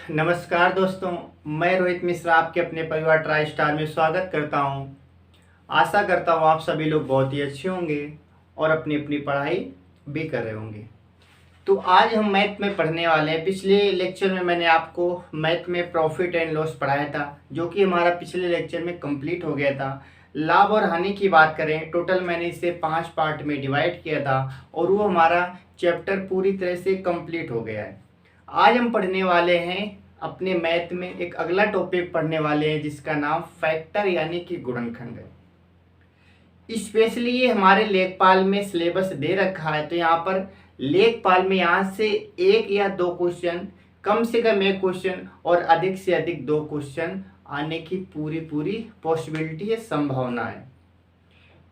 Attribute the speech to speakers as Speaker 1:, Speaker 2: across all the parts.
Speaker 1: नमस्कार दोस्तों, मैं रोहित मिश्रा आपके अपने परिवार ट्राई स्टार में स्वागत करता हूं। आशा करता हूं आप सभी लोग बहुत ही अच्छे होंगे और अपनी अपनी पढ़ाई भी कर रहे होंगे। तो आज हम मैथ में पढ़ने वाले हैं। पिछले लेक्चर में मैंने आपको मैथ में प्रॉफिट एंड लॉस पढ़ाया था, जो कि हमारा पिछले लेक्चर में कंप्लीट हो गया था। लाभ और हानि की बात करें, टोटल मैंने इसे 5 पार्ट में डिवाइड किया था और वो हमारा चैप्टर पूरी तरह से कंप्लीट हो गया है। आज हम पढ़ने वाले हैं अपने मैथ में एक अगला टॉपिक पढ़ने वाले हैं, जिसका नाम फैक्टर यानी कि गुणनखंड है। स्पेशली ये हमारे लेखपाल में सिलेबस दे रखा है, तो यहाँ पर लेखपाल में यहाँ से एक या दो क्वेश्चन, कम से कम एक क्वेश्चन और अधिक से अधिक दो क्वेश्चन आने की पूरी पॉसिबिलिटी है, संभावना है।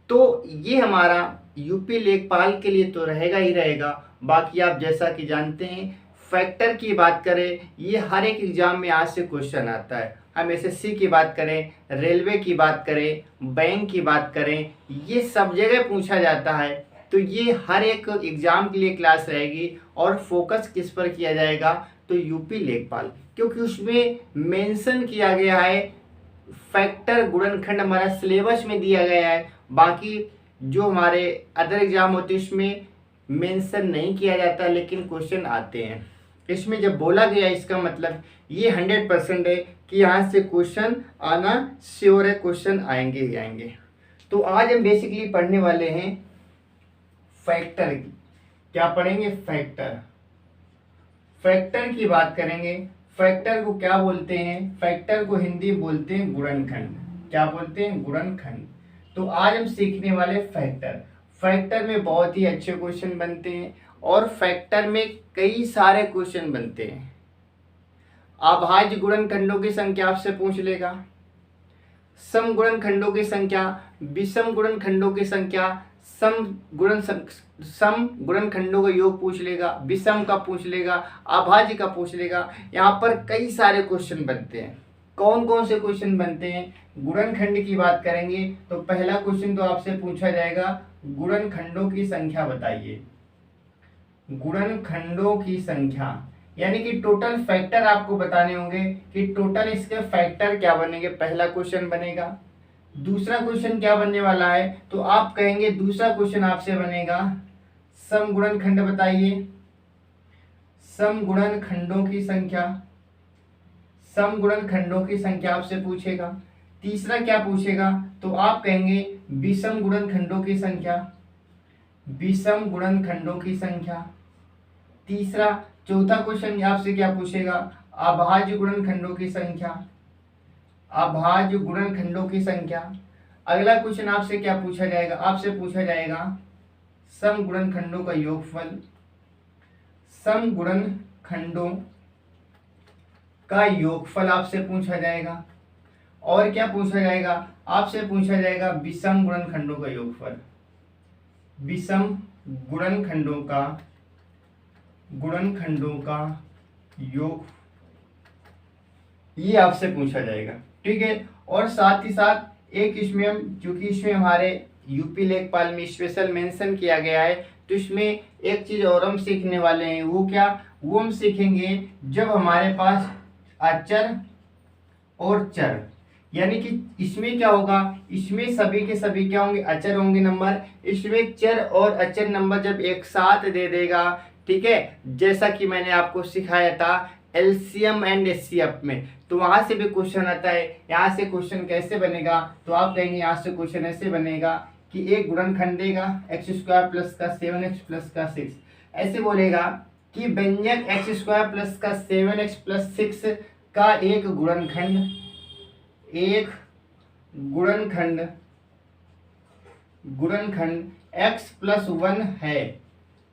Speaker 1: तो ये हमारा यूपी लेखपाल के लिए तो रहेगा ही रहेगा। बाकी आप जैसा कि जानते हैं, फैक्टर की बात करें, ये हर एक एग्जाम में आज से क्वेश्चन आता है। हम एसएससी की बात करें, रेलवे की बात करें, बैंक की बात करें, ये सब जगह पूछा जाता है। तो ये हर एक एग्जाम के लिए क्लास रहेगी और फोकस किस पर किया जाएगा, तो यूपी लेखपाल, क्योंकि उसमें मेंशन किया गया है फैक्टर गुणनखंड हमारा सिलेबस में दिया गया है। बाकी जो हमारे अदर एग्जाम होते हैं उसमें मेंशन नहीं किया जाता, लेकिन क्वेश्चन आते हैं। इसमें जब बोला गया, इसका मतलब ये 100% है कि यहाँ से क्वेश्चन आना श्योर है, क्वेश्चन आएंगे ही आएंगे। तो आज हम बेसिकली पढ़ने वाले हैं फैक्टर की। क्या पढ़ेंगे? फैक्टर। फैक्टर की बात करेंगे। फैक्टर को क्या बोलते हैं? फैक्टर को हिंदी बोलते हैं गुणनखंड। क्या बोलते हैं? गुणनखंड। तो आज हम सीखने वाले फैक्टर। फैक्टर में बहुत ही अच्छे क्वेश्चन बनते हैं और फैक्टर में कई सारे क्वेश्चन बनते हैं। अभाज्य गुणनखंडों की संख्या आपसे पूछ लेगा, सम गुणनखंडों की संख्या, विषम गुणनखंडों की संख्या, सम गुणनखंडों का योग पूछ लेगा, विषम का पूछ लेगा, अभाज्य का पूछ लेगा। यहाँ पर कई सारे क्वेश्चन बनते हैं। कौन कौन से क्वेश्चन बनते हैं? गुणनखंड की बात करेंगे तो पहला क्वेश्चन तो आपसे पूछा जाएगा, गुणनखंडों की संख्या बताइए। गुणनखंडों की संख्या यानी कि टोटल फैक्टर आपको बताने होंगे कि टोटल इसके फैक्टर क्या बनेंगे, पहला क्वेश्चन बनेगा। दूसरा क्वेश्चन क्या बनने वाला है, तो आप कहेंगे दूसरा क्वेश्चन आपसे बनेगा सम गुणनखंड बताइए। सम गुणनखंडों की संख्या, सम गुणनखंडों की संख्या आपसे पूछेगा। तीसरा क्या पूछेगा, तो आप कहेंगे विषम गुणनखंडों की संख्या, विषम गुणनखंडों की संख्या। तीसरा, चौथा क्वेश्चन आपसे क्या पूछेगा, अभाज्य गुणनखंडों की संख्या, अभाज्य गुणनखंडों की संख्या। अगला क्वेश्चन आपसे क्या पूछा जाएगा, आपसे पूछा जाएगा सम गुणनखंडों का योगफल, सम गुणनखंडों का योगफल आपसे पूछा जाएगा। और क्या पूछा जाएगा, आपसे पूछा जाएगा विषम गुणनखंडों का योगफल, विषम गुणनखंडों का योग, ये आपसे पूछा जाएगा। ठीक है। और साथ ही साथ एक इसमें हम, क्योंकि इसमें हमारे यूपी लेखपाल में स्पेशल मेंशन किया गया है, तो इसमें एक चीज और हम सीखने वाले हैं। वो क्या? वो हम सीखेंगे जब हमारे पास अचर और चर, यानी कि इसमें क्या होगा, इसमें सभी के सभी क्या होंगे, अचर होंगे नंबर। इसमें चर और अचर नंबर जब एक साथ दे देगा, ठीक है, जैसा कि मैंने आपको सिखाया था एलसीएम एंड एचसीएफ में, तो वहां से भी क्वेश्चन आता है। यहाँ से क्वेश्चन कैसे बनेगा, तो आप कहेंगे यहाँ से क्वेश्चन ऐसे बनेगा कि एक गुणनखंड देगा x² प्लस का 7x प्लस का 6, ऐसे बोलेगा कि व्यंजक x² प्लस का 7x प्लस 6 का एक गुणनखंड, एक गुणनखंड x प्लस 1 है,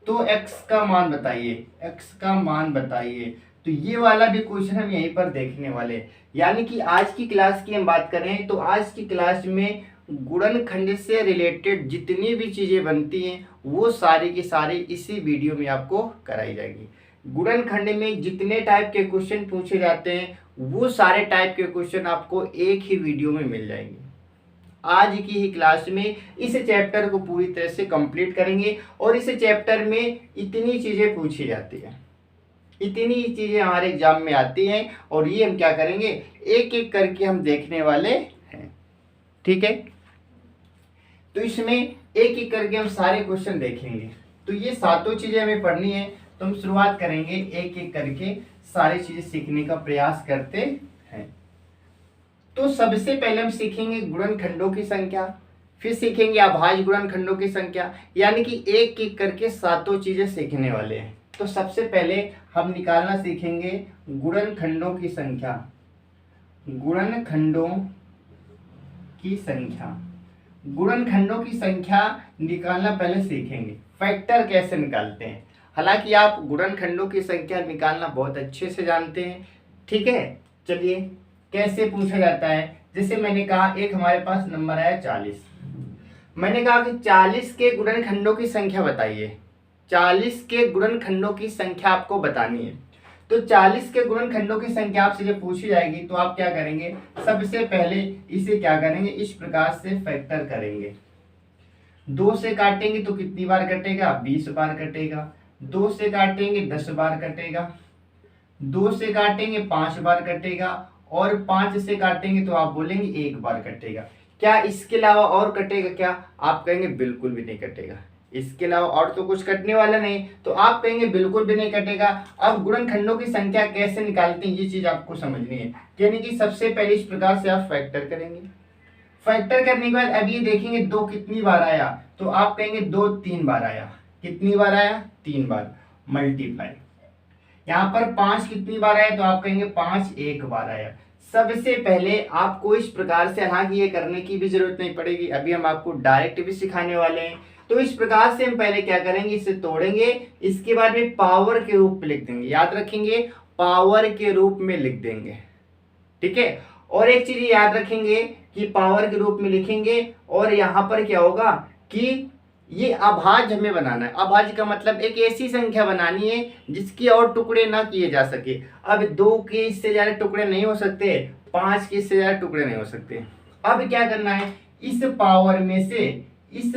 Speaker 1: तो x का मान बताइए, x का मान बताइए। तो ये वाला भी क्वेश्चन हम यहीं पर देखने वाले हैं। यानी कि आज की क्लास की हम बात करें तो आज की क्लास में गुणनखंड से रिलेटेड जितनी भी चीजें बनती हैं वो सारी की सारी इसी वीडियो में आपको कराई जाएगी। गुणनखंड में जितने टाइप के क्वेश्चन पूछे जाते हैं वो सारे टाइप के क्वेश्चन आपको एक ही वीडियो में मिल जाएंगे। आज की ही क्लास में इस चैप्टर को पूरी तरह से कंप्लीट करेंगे और इस चैप्टर में इतनी चीजें पूछी जाती है, इतनी ही चीज़ें हमारे एग्जाम में आती हैं और ये हम क्या करेंगे, एक एक करके हम देखने वाले हैं। ठीक है, तो इसमें एक एक करके हम सारे क्वेश्चन देखेंगे। तो ये सातों चीज़ें हमें पढ़नी है, तो हम शुरुआत करेंगे एक एक करके सारी चीज़ें सीखने का प्रयास करते हैं। तो सबसे पहले हम सीखेंगे गुणनखंडों की संख्या, फिर सीखेंगे अभाज्य गुणनखंडों की संख्या, यानी कि एक एक करके सातों चीजें सीखने वाले हैं। तो सबसे पहले हम निकालना सीखेंगे गुणनखंडों की संख्या। गुणनखंडों की संख्या, गुणनखंडों की संख्या निकालना पहले सीखेंगे। फैक्टर कैसे निकालते हैं, हालांकि आप गुणनखंडों की संख्या निकालना बहुत अच्छे से जानते हैं। ठीक है, चलिए कैसे पूछा जाता है। जैसे मैंने कहा एक हमारे पास नंबर आया 40, मैंने कहा कि 40 के गुणनखंडों की संख्या बताइए। 40 के गुणनखंडों की संख्या आपको बतानी है। तो 40 के गुणनखंडों की संख्या आपसे जब पूछी जाएगी तो आप क्या करेंगे, सबसे पहले इसे क्या करेंगे, इस प्रकार से फैक्टर करेंगे। 2 से काटेंगे तो कितनी बार कटेगा, 20 बार कटेगा। 2 से काटेंगे 10 बार कटेगा। 2 से काटेंगे 5 बार कटेगा। और 5 से काटेंगे तो आप बोलेंगे 1 बार कटेगा। क्या इसके अलावा और कटेगा क्या, आप कहेंगे बिल्कुल भी नहीं कटेगा। इसके अलावा और तो कुछ कटने वाला नहीं, तो आप कहेंगे बिल्कुल भी नहीं कटेगा। अब गुणनखंडों की संख्या कैसे निकालते हैं ये चीज आपको समझनी है, यानी कि सबसे पहले इस प्रकार से आप फैक्टर करेंगे। फैक्टर करने के बाद अब ये देखेंगे 2 कितनी बार आया, तो आप कहेंगे 2 3 बार आया। कितनी बार आया, 3 बार। मल्टीप्लाई, यहाँ पर 5 कितनी बार आया, तो आप कहेंगे 5 1 बार आया। सबसे पहले आपको इस प्रकार से, हालांकि ये करने की भी जरूरत नहीं पड़ेगी, अभी हम आपको डायरेक्ट भी सिखाने वाले हैं। तो इस प्रकार से हम पहले क्या करेंगे, इसे तोड़ेंगे, इसके बाद में पावर के रूप में लिख देंगे। याद रखेंगे, पावर के रूप में लिख देंगे। ठीक है, और एक चीज याद रखेंगे कि पावर के रूप में लिखेंगे और यहाँ पर क्या होगा कि ये अभाज्य हमें बनाना है। अभाज्य का मतलब एक ऐसी संख्या बनानी है जिसकी और टुकड़े ना किए जा सके। अब 2 के इससे ज्यादा टुकड़े नहीं हो सकते, 5 के इससे ज्यादा टुकड़े नहीं हो सकते। अब क्या करना है, इस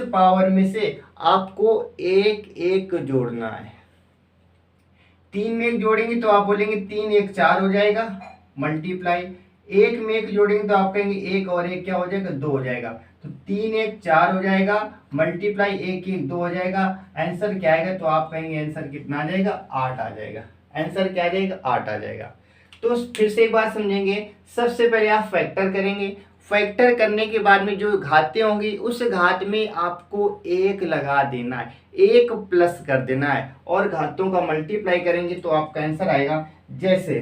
Speaker 1: पावर में से आपको एक एक जोड़ना है। 3 में 1 जोड़ेंगे तो आप बोलेंगे 3 1 4 हो जाएगा। मल्टीप्लाई, 1 में 1 जोड़ेंगे तो आप कहेंगे 1 और 1 क्या हो जाएगा, 2 हो जाएगा। तो 3 1 4 हो जाएगा। मल्टीप्लाई 1 1 2 हो जाएगा। आंसर क्या आएगा, तो आप कहेंगे आंसर कितना आ जाएगा, 8 आ जाएगा। आंसर क्या आ जाएगा, 8 आ जाएगा। तो फिर से एक बार समझेंगे, सबसे पहले आप फैक्टर करेंगे। फैक्टर करने के बाद में जो घातें होंगी उस घात में आपको 1 लगा देना है, 1 प्लस कर देना है, और घातों का मल्टीप्लाई करेंगे तो आपका आंसर आएगा। जैसे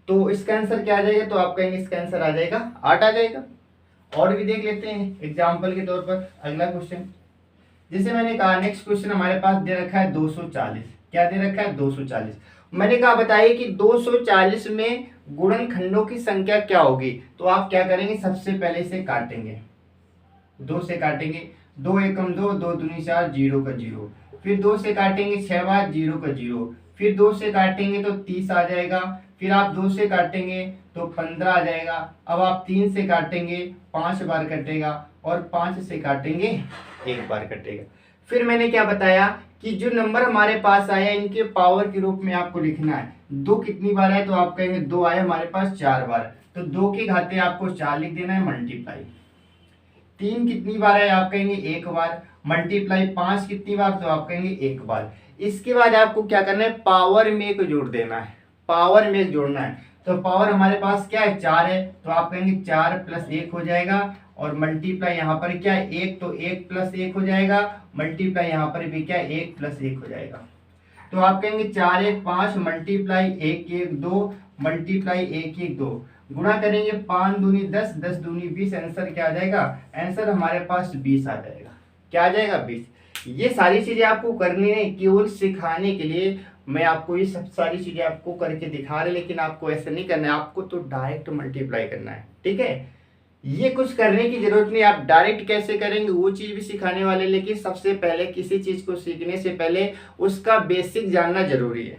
Speaker 1: तो इसका आंसर क्या आ जाएगा, तो आप कहेंगे इसका आंसर आ जाएगा 8 आ जाएगा। और भी देख लेते हैं एग्जाम्पल के तौर पर अगला क्वेश्चन। जैसे मैंने कहा नेक्स्ट क्वेश्चन हमारे पास दे रखा है 240। क्या दे रखा है, 240। मैंने कहा बताइए कि 240 में गुणनखंडों की संख्या क्या होगी। तो आप क्या करेंगे, सबसे पहले इसे काटेंगे। 2 से काटेंगे, 2 एकम 2, 2 दूनी 4, 0 का 0। फिर 2 से काटेंगे 6 बार, 0 का 0। फिर 2 से काटेंगे तो 30 आ जाएगा। फिर आप 2 से काटेंगे तो 15 आ जाएगा। अब आप 3 से काटेंगे 5 बार कटेगा, और 5 से काटेंगे 1 बार कटेगा। फिर मैंने क्या बताया कि जो नंबर हमारे पास आया इनके पावर के रूप में आपको लिखना है। 2 कितनी बार आया, तो आप कहेंगे 2 आया हमारे पास 4 बार, तो 2 के घाते आपको 4 लिख देना है। मल्टीप्लाई 3 कितनी बार आया, आप कहेंगे 1 बार। मल्टीप्लाई 5 कितनी बार, तो आप कहेंगे 1 बार। इसके बाद आपको क्या करना है, पावर में 1 जोड़ देना है। पावर में 1 जोड़ना है, तो पावर हमारे पास क्या है, 4 है, तो आप कहेंगे 4 + 1 हो जाएगा। और मल्टीप्लाई यहाँ पर क्या है 1, तो 1 + 1 हो जाएगा। मल्टीप्लाई यहाँ पर भी क्या है 1 + 1 हो जाएगा। तो आप कहेंगे 4 1 5, मल्टीप्लाई 1 1 2, मल्टीप्लाई 1 1 2, गुणा करेंगे 5 दूनी 10, 10 दूनी 20। आंसर क्या आ जाएगा, आंसर हमारे पास 20 आ जाएगा। क्या आ जाएगा, 20। ये सारी चीजें आपको करनी है, केवल सिखाने के लिए मैं आपको ये सब सारी चीजें आपको करके दिखा रहे, लेकिन आपको ऐसे नहीं करना है, आपको तो डायरेक्ट मल्टीप्लाई करना है। ठीक है, ये कुछ करने की जरूरत नहीं, आप डायरेक्ट कैसे करेंगे वो चीज भी सिखाने वाले। लेकिन सबसे पहले किसी चीज को सीखने से पहले उसका बेसिक जानना जरूरी है,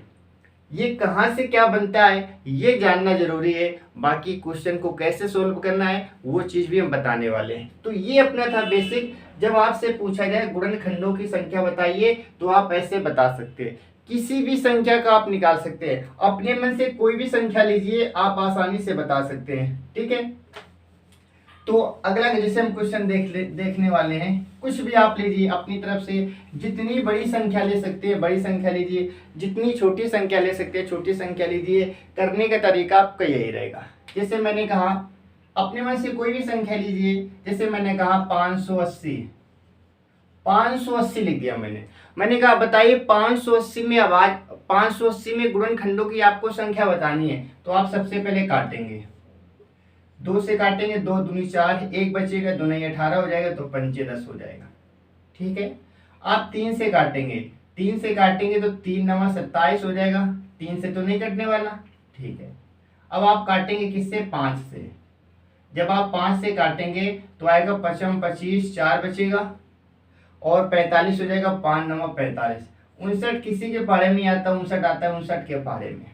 Speaker 1: ये कहाँ से क्या बनता है ये जानना जरूरी है। बाकी क्वेश्चन को कैसे सोल्व करना है वो चीज भी हम बताने वाले हैं। तो ये अपना था बेसिक। जब आपसे पूछा जाए गुणनखंडों की संख्या बताइए, तो आप ऐसे बता सकते हैं किसी भी संख्या का आप निकाल सकते हैं, अपने मन से कोई भी संख्या लीजिए, आप आसानी से बता सकते हैं। ठीक है, तो अगला जैसे हम क्वेश्चन देखने वाले हैं, कुछ भी आप लीजिए अपनी तरफ से, जितनी बड़ी संख्या ले सकते हैं बड़ी संख्या लीजिए, जितनी छोटी संख्या ले सकते हैं छोटी संख्या लीजिए। करने का तरीका आपका यही रहेगा। जैसे मैंने कहा अपने मन से कोई भी संख्या लीजिए, जैसे मैंने कहा 580, 580 लिख दिया मैंने कहा बताइए 580 में आवाज 580 में गुणनखंडों की आपको संख्या बतानी है। तो आप सबसे पहले काटेंगे, 2 से काटेंगे, 2 दूनी 4, 1 बचेगा, 2 नहीं 18 हो जाएगा, तो 5 10 हो जाएगा। ठीक है, आप 3 से काटेंगे, 3 से काटेंगे तो 3 9 27 हो जाएगा, 3 से तो नहीं कटने वाला। ठीक है, अब आप काटेंगे किससे, 5 से। जब आप 5 से काटेंगे तो आएगा 5 25, 4 बचेगा और 45 हो जाएगा, 5 9 45। 59 किसी के पारे में आता है, 59 आता है 59 के पारे में।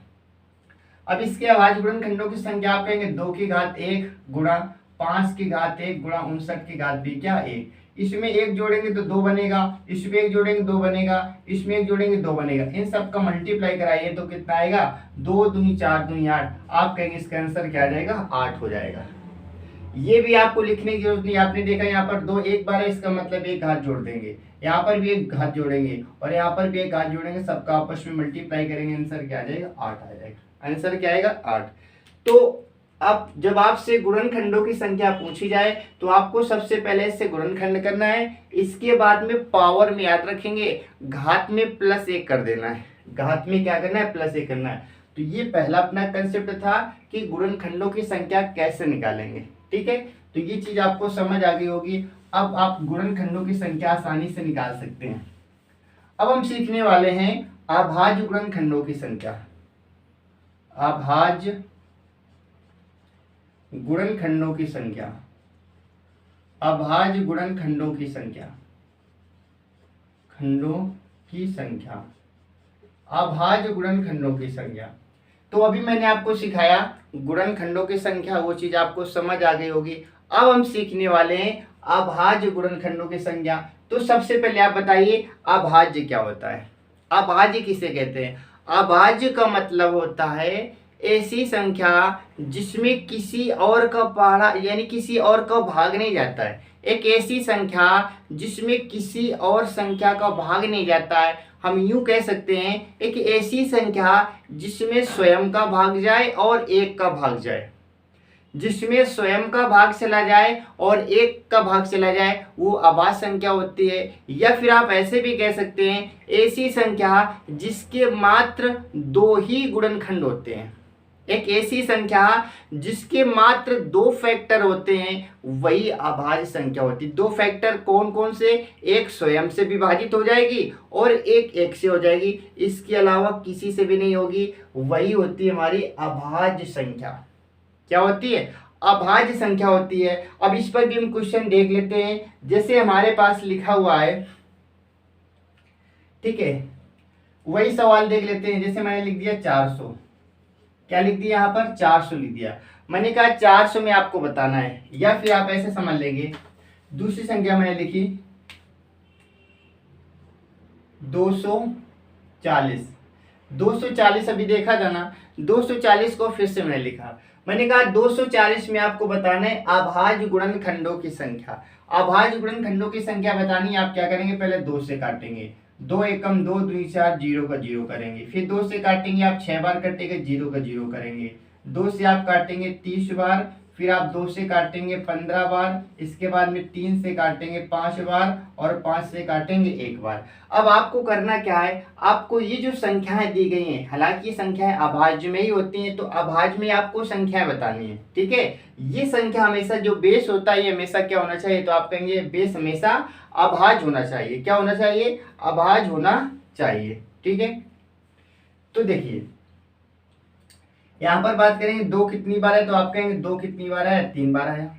Speaker 1: अब इसके अभाज्य गुणनखंडों की संख्या आप कहेंगे 2 की घात 1 गुणा 5 की घात 1 गुणा 59 की घात भी क्या 1। इसमें 1 जोड़ेंगे तो 2 बनेगा, इसमें 1 जोड़ेंगे 2 बनेगा, इसमें 1 जोड़ेंगे 2 बनेगा। इन सब का मल्टीप्लाई कराइए तो कितना आएगा, 2 दूनी 4 दूनी 8। आप कहेंगे इसका आंसर क्या आ जाएगा, 8 हो जाएगा। ये भी आपको लिखने की जरूरत नहीं, आपने देखा यहाँ पर 2 एक बार है, इसका मतलब एक घात जोड़ देंगे, यहाँ पर भी एक घात जोड़ेंगे और यहाँ पर भी एक घात जोड़ेंगे, सबका आपस में मल्टीप्लाई करेंगे, आंसर क्या आ जाएगा, 8 आ जाएगा। आंसर क्या आएगा, 8। तो अब जब आपसे गुणनखंडों की संख्या पूछी जाए तो आपको सबसे पहले इससे गुणनखंड करना है, इसके बाद में पावर में याद रखेंगे घात में +1 कर देना है, घात में क्या करना है, +1 करना है। तो ये पहला अपना कंसेप्ट था कि गुणनखंडों की संख्या कैसे निकालेंगे। ठीक है, तो ये चीज आपको समझ आ गई होगी। अब आप गुणनखंडों की संख्या आसानी से निकाल सकते हैं। अब हम सीखने वाले हैं अभाज्य गुणनखंडों की संख्या। अभाज्य गुणनखंडों की संख्या, अभाज्य गुणनखंडों की संख्या, खंडों की संख्या, अभाज्य गुणनखंडों की संख्या। तो अभी मैंने आपको सिखाया गुणनखंडों की संख्या, वो चीज आपको समझ आ गई होगी। अब हम सीखने वाले हैं अभाज्य गुणनखंडों की संख्या। तो सबसे पहले आप बताइए अभाज्य क्या होता है, अभाज्य किसे कहते हैं। अभाज्य का मतलब होता है ऐसी संख्या जिसमें किसी और का पहाड़ा यानी किसी और का भाग नहीं जाता है। एक ऐसी संख्या जिसमें किसी और संख्या का भाग नहीं जाता है, हम यूं कह सकते हैं एक ऐसी संख्या जिसमें स्वयं का भाग जाए और एक का भाग जाए, जिसमें स्वयं का भाग चला जाए और एक का भाग चला जाए, वो अभाज्य संख्या होती है। या फिर आप ऐसे भी कह सकते हैं ऐसी संख्या जिसके मात्र 2 ही गुणनखंड होते हैं, एक ऐसी संख्या जिसके मात्र 2 फैक्टर होते हैं, वही अभाज्य संख्या होती है। 2 फैक्टर कौन कौन से, एक स्वयं से विभाजित हो जाएगी और एक से हो जाएगी, इसके अलावा किसी से भी नहीं होगी, वही होती है हमारी अभाज्य संख्या। क्या होती है, अभाज्य संख्या होती है। अब इस पर भी हम क्वेश्चन देख लेते हैं। जैसे हमारे पास लिखा हुआ है, ठीक है, वही सवाल देख लेते हैं। जैसे मैंने लिख दिया 400, क्या लिख दिया यहाँ पर, 400 लिख दिया। मैंने कहा 400 में आपको बताना है, या फिर आप ऐसे समझ लेंगे दूसरी संख्या मैंने लिखी 240, 240 अभी देखा था ना, 240 को फिर से मैंने लिखा। मैंने कहा 240 में आपको बताना है अभाज्य गुणनखंडों की संख्या। अभाज्य गुणनखंडों की संख्या बतानी है, आप क्या करेंगे, पहले 2 से काटेंगे, 2 एकम 2 दूनी 4, 0 का 0 करेंगे। फिर 2 से काटेंगे आप 6 बार कटेंगे, 0 का 0 करेंगे। 2 से आप काटेंगे 30 बार, फिर आप 2 से काटेंगे 15 बार, इसके बाद में 3 से काटेंगे 5 बार और 5 से काटेंगे 1 बार। अब आपको करना क्या है, आपको ये जो संख्याएं दी गई हैं, हालांकि ये संख्याएं अभाज्य में ही होती हैं, तो अभाज्य में आपको संख्याएं बतानी है। ठीक है, ये संख्या हमेशा जो बेस होता है ये हमेशा क्या होना चाहिए, तो आप कहेंगे बेस हमेशा अभाज्य होना चाहिए। क्या होना चाहिए, अभाज्य होना चाहिए। ठीक है, तो देखिए यहाँ पर बात करेंगे 2 कितनी बार है, तो आप कहेंगे 2 कितनी बार है, 3 बार है।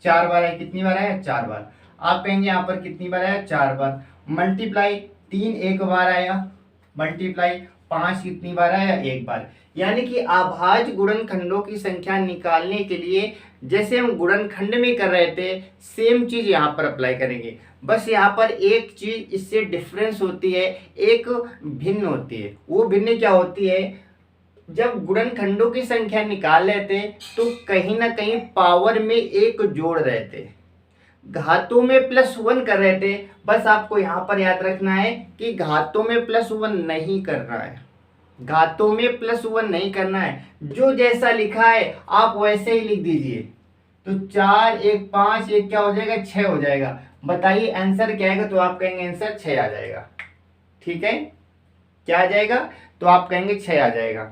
Speaker 1: 4 बार है, कितनी बार है, 4 बार। आप कहेंगे यहाँ पर कितनी बार है, 4 बार। मल्टीप्लाई 3 एक बार आया, मल्टीप्लाई 5 कितनी बार आया, 1 बार। यानी कि अभाज्य गुणनखंडों की संख्या निकालने के लिए जैसे हम गुणनखंड में कर रहे थे सेम चीज यहाँ पर अप्लाई करेंगे। बस यहाँ पर एक चीज इससे डिफरेंस होती है, एक भिन्न होती है। वो भिन्न क्या होती है, जब गुणनखंडों की संख्या निकाल रहे थे तो कहीं ना कहीं पावर में एक जोड़ रहे थे, घातों में +1 कर रहे थे। बस आपको यहाँ पर याद रखना है कि घातों में +1 नहीं करना है, घातों में +1 नहीं करना है। जो जैसा लिखा है आप वैसे ही लिख दीजिए। तो 4 1 5 1 क्या हो जाएगा, 6 हो जाएगा। बताइए आंसर क्या आएगा, तो आप कहेंगे आंसर 6 आ जाएगा। ठीक है, क्या आ जाएगा, तो आप कहेंगे 6 आ जाएगा।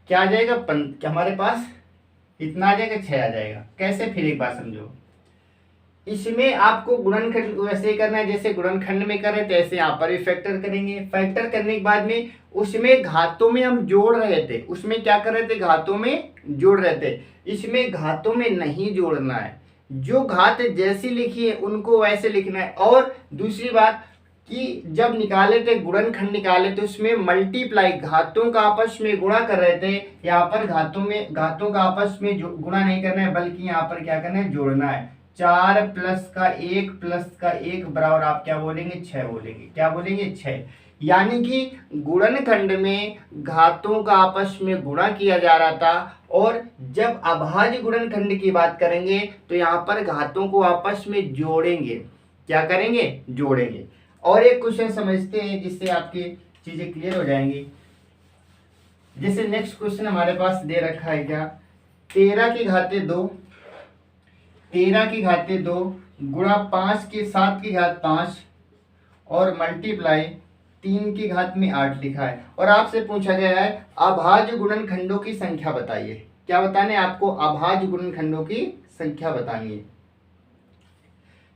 Speaker 1: क्या आ जाएगा, हमारे पास इतना आ जाएगा, 6 आ जाएगा। कैसे, फिर एक बार समझो। इसमें आपको गुणनखंड वैसे ही करना है जैसे गुणनखंड में कर रहे थे, ऐसे यहाँ पर भी फैक्टर करेंगे। फैक्टर करने के बाद में उसमें घातों में हम जोड़ रहे थे, उसमें क्या कर रहे थे, घातों में जोड़ रहे थे। इसमें घातों में नहीं जोड़ना है, जो घात जैसी लिखी है उनको वैसे लिखना है। और दूसरी बात कि जब निकाले थे गुणनखंड निकाले तो उसमें मल्टीप्लाई, घातों का आपस में गुणा कर रहे थे, यहाँ पर घातों का आपस में गुणा नहीं करना है, बल्कि यहाँ पर क्या करना है, जोड़ना है। 4 + 1 बराबर आप क्या बोलेंगे, 6 बोलेंगे। क्या बोलेंगे, 6। यानी कि गुणनखंड में घातों का आपस में गुणा किया जा रहा था, और जब अभाज्य गुणनखंड की बात करेंगे तो यहाँ पर घातों को आपस में जोड़ेंगे। क्या करेंगे, जोड़ेंगे। और एक क्वेश्चन समझते हैं जिससे आपकी चीजें क्लियर हो जाएंगी। जैसे नेक्स्ट क्वेश्चन हमारे पास दे रखा है क्या, 13 की घाते 2, 13 की घाते 2 गुणा 5 की 7 की घात 5 और मल्टीप्लाई 3 की घात में 8 लिखा है। और आपसे पूछा गया है अभाज्य गुणनखंडों की संख्या बताइए। क्या बताना है आपको, अभाज्य गुणनखंडों की संख्या बतानी है।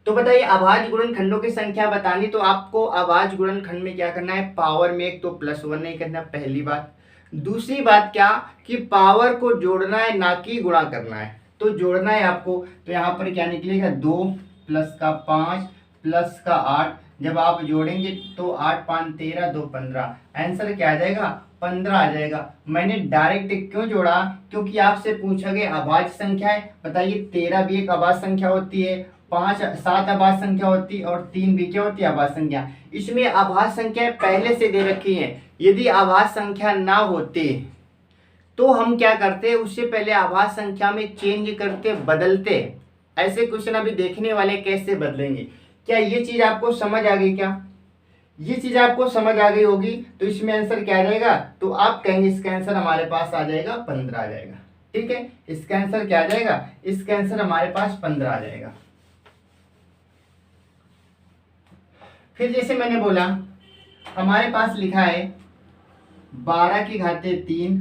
Speaker 1: तो बताइए अभाज्य गुणनखंडों की संख्या बतानी, तो आपको अभाज्य गुणनखंड में क्या करना है, पावर में एक तो +1 नहीं करना, पहली बात। दूसरी बात क्या, कि पावर को जोड़ना है ना कि गुणा करना है। तो जोड़ना है आपको, तो यहाँ पर क्या निकलेगा, 2 + 5 + 8। जब आप जोड़ेंगे तो 8 5 13 2 15, आंसर क्या आ जाएगा, 15 आ जाएगा। मैंने डायरेक्ट क्यों जोड़ा, क्योंकि आपसे पूछा गया अभाज्य संख्या है। बताइए 13 भी एक अभाज्य संख्या होती है, 7 अभाज्य संख्या होती है, और 3 भी क्या होती है, अभाज्य संख्या। इसमें अभाज्य संख्या पहले से दे रखी है। यदि अभाज्य संख्या ना होते तो हम क्या करते, उससे पहले अभाज्य संख्या में चेंज करते, बदलते। ऐसे क्वेश्चन अभी देखने वाले कैसे बदलेंगे। क्या ये चीज आपको समझ आ गई, क्या ये चीज आपको समझ आ गई होगी। तो इसमें आंसर क्या आ जाएगा, तो आप कहेंगे इसका आंसर हमारे पास आ जाएगा 15 आ जाएगा। ठीक है, इसका आंसर क्या आ जाएगा, इसका आंसर हमारे पास 15 आ जाएगा। फिर जैसे मैंने बोला हमारे पास लिखा है 12 की घाते 3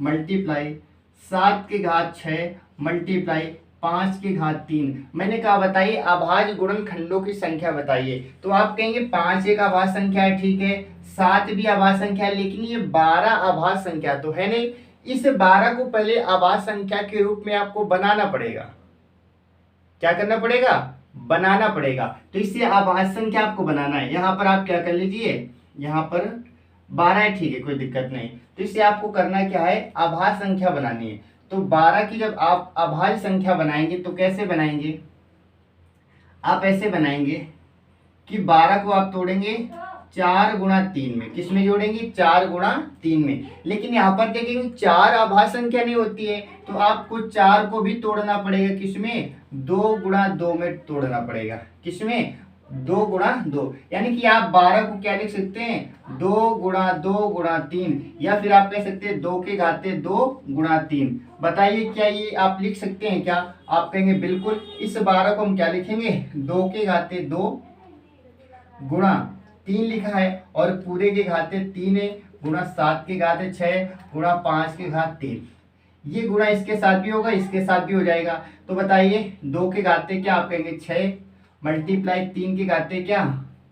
Speaker 1: मल्टीप्लाई 7 की घात 6 मल्टीप्लाई 5 की घात 3। मैंने कहा बताइए अभाज्य गुणनखंडों की संख्या बताइए। तो आप कहेंगे 5 एक अभाज्य संख्या है, ठीक है, 7 भी अभाज्य संख्या है, लेकिन ये 12 अभाज्य संख्या तो है नहीं। इस 12 को पहले अभाज्य संख्या के रूप में आपको बनाना पड़ेगा। क्या करना पड़ेगा, बनाना पड़ेगा। तो इससे अभाज्य संख्या आपको बनाना है। यहाँ पर आप क्या कर लीजिए, यहाँ पर 12 है, ठीक है, कोई दिक्कत नहीं। तो इससे आपको करना क्या है, अभाज्य संख्या बनानी है। तो 12 की जब आप अभाज्य संख्या बनाएंगे तो कैसे बनाएंगे, आप ऐसे बनाएंगे कि 12 को आप तोड़ेंगे 4 गुणा 3 में, किस में जोड़ेंगे, 4 गुणा 3 में। लेकिन यहाँ पर देखेंगे 4 अभाज्य संख्या नहीं होती है, तो आपको 4 को भी तोड़ना पड़ेगा, किसमें, 2 गुणा 2 में तोड़ना पड़ेगा, किसमें, 2 गुणा 2। यानी कि आप 12 को क्या लिख सकते हैं, 2 गुणा 2 गुणा 3, या फिर आप कह सकते हैं 2 के घाते 2 गुणा 3। बताइए क्या ये आप लिख सकते हैं क्या, आप कहेंगे बिल्कुल। इस 12 को हम क्या लिखेंगे, 2 के घाते 2 गुणा 3 लिखा है, और पूरे के घाते 3 है, गुणा 7 के घाते 6 गुणा 5 के घात 3। ये गुणा इसके साथ भी होगा, इसके साथ भी हो जाएगा। तो बताइए 2 के घाते क्या, आप कहेंगे 6 मल्टीप्लाई 3 के घाते क्या,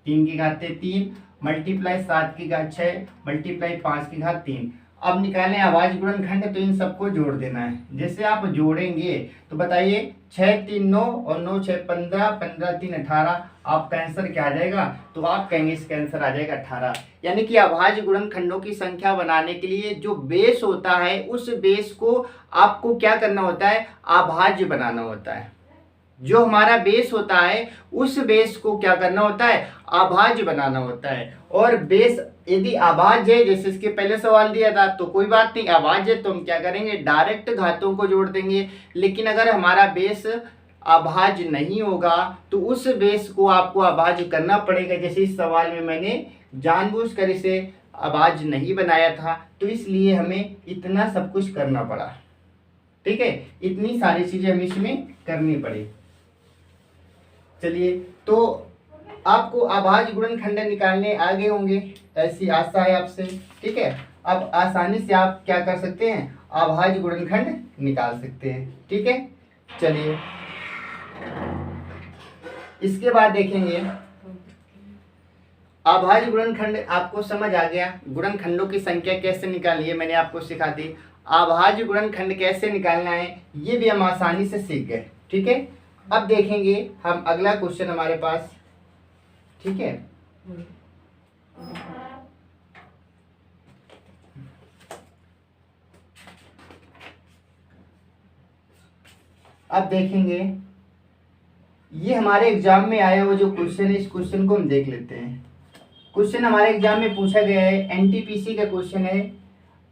Speaker 1: 3 के घाते 3 मल्टीप्लाई 7 की घात 6 मल्टीप्लाई 5 की घात 3। अब निकालें अभाज्य गुणनखंड, तो इन सबको जोड़ देना है। जैसे आप जोड़ेंगे तो बताइए 6 3 9 और 9 6 15, 15 3 18, आपका आंसर क्या आ जाएगा? तो आप कहेंगे इसका आंसर आ जाएगा 18। यानी कि अभाज्य गुणनखंडों की संख्या बनाने के लिए जो बेस होता है उस बेस को आपको क्या करना होता है? अभाज्य बनाना होता है। जो हमारा बेस होता है उस बेस को क्या करना होता है? अभाज्य बनाना होता है। और बेस यदि अभाज्य है, जैसे इसके पहले सवाल दिया था, तो कोई बात नहीं, अभाज्य है तो हम क्या करेंगे? डायरेक्ट घातों को जोड़ देंगे। लेकिन अगर हमारा बेस अभाज्य नहीं होगा तो उस बेस को आपको अभाज्य करना पड़ेगा। जैसे इस सवाल में मैंने जानबूझकर इसे अभाज्य नहीं बनाया था, तो इसलिए हमें इतना सब कुछ करना पड़ा। ठीक है, इतनी सारी चीजें हमें इसमें करनी पड़ी। चलिए, तो आपको अभाज्य गुणनखंड निकालने आ गए होंगे, ऐसी आशा है आपसे। ठीक है, अब आसानी से आप क्या कर सकते हैं? अभाज्य गुणनखंड निकाल सकते हैं। ठीक है, चलिए इसके बाद देखेंगे अभाज्य गुणनखंड। आपको समझ आ गया गुणनखंडों की संख्या कैसे निकालनी है, मैंने आपको सिखा दी। अभाज्य गुणनखंड कैसे निकालना है ये भी हम आसानी से सीख गए। ठीक है, अब देखेंगे हम अगला क्वेश्चन हमारे पास। ठीक है, अब देखेंगे ये हमारे एग्जाम में आया हुआ जो क्वेश्चन है, इस क्वेश्चन को हम देख लेते हैं। क्वेश्चन हमारे एग्जाम में पूछा गया है, एनटीपीसी का क्वेश्चन है।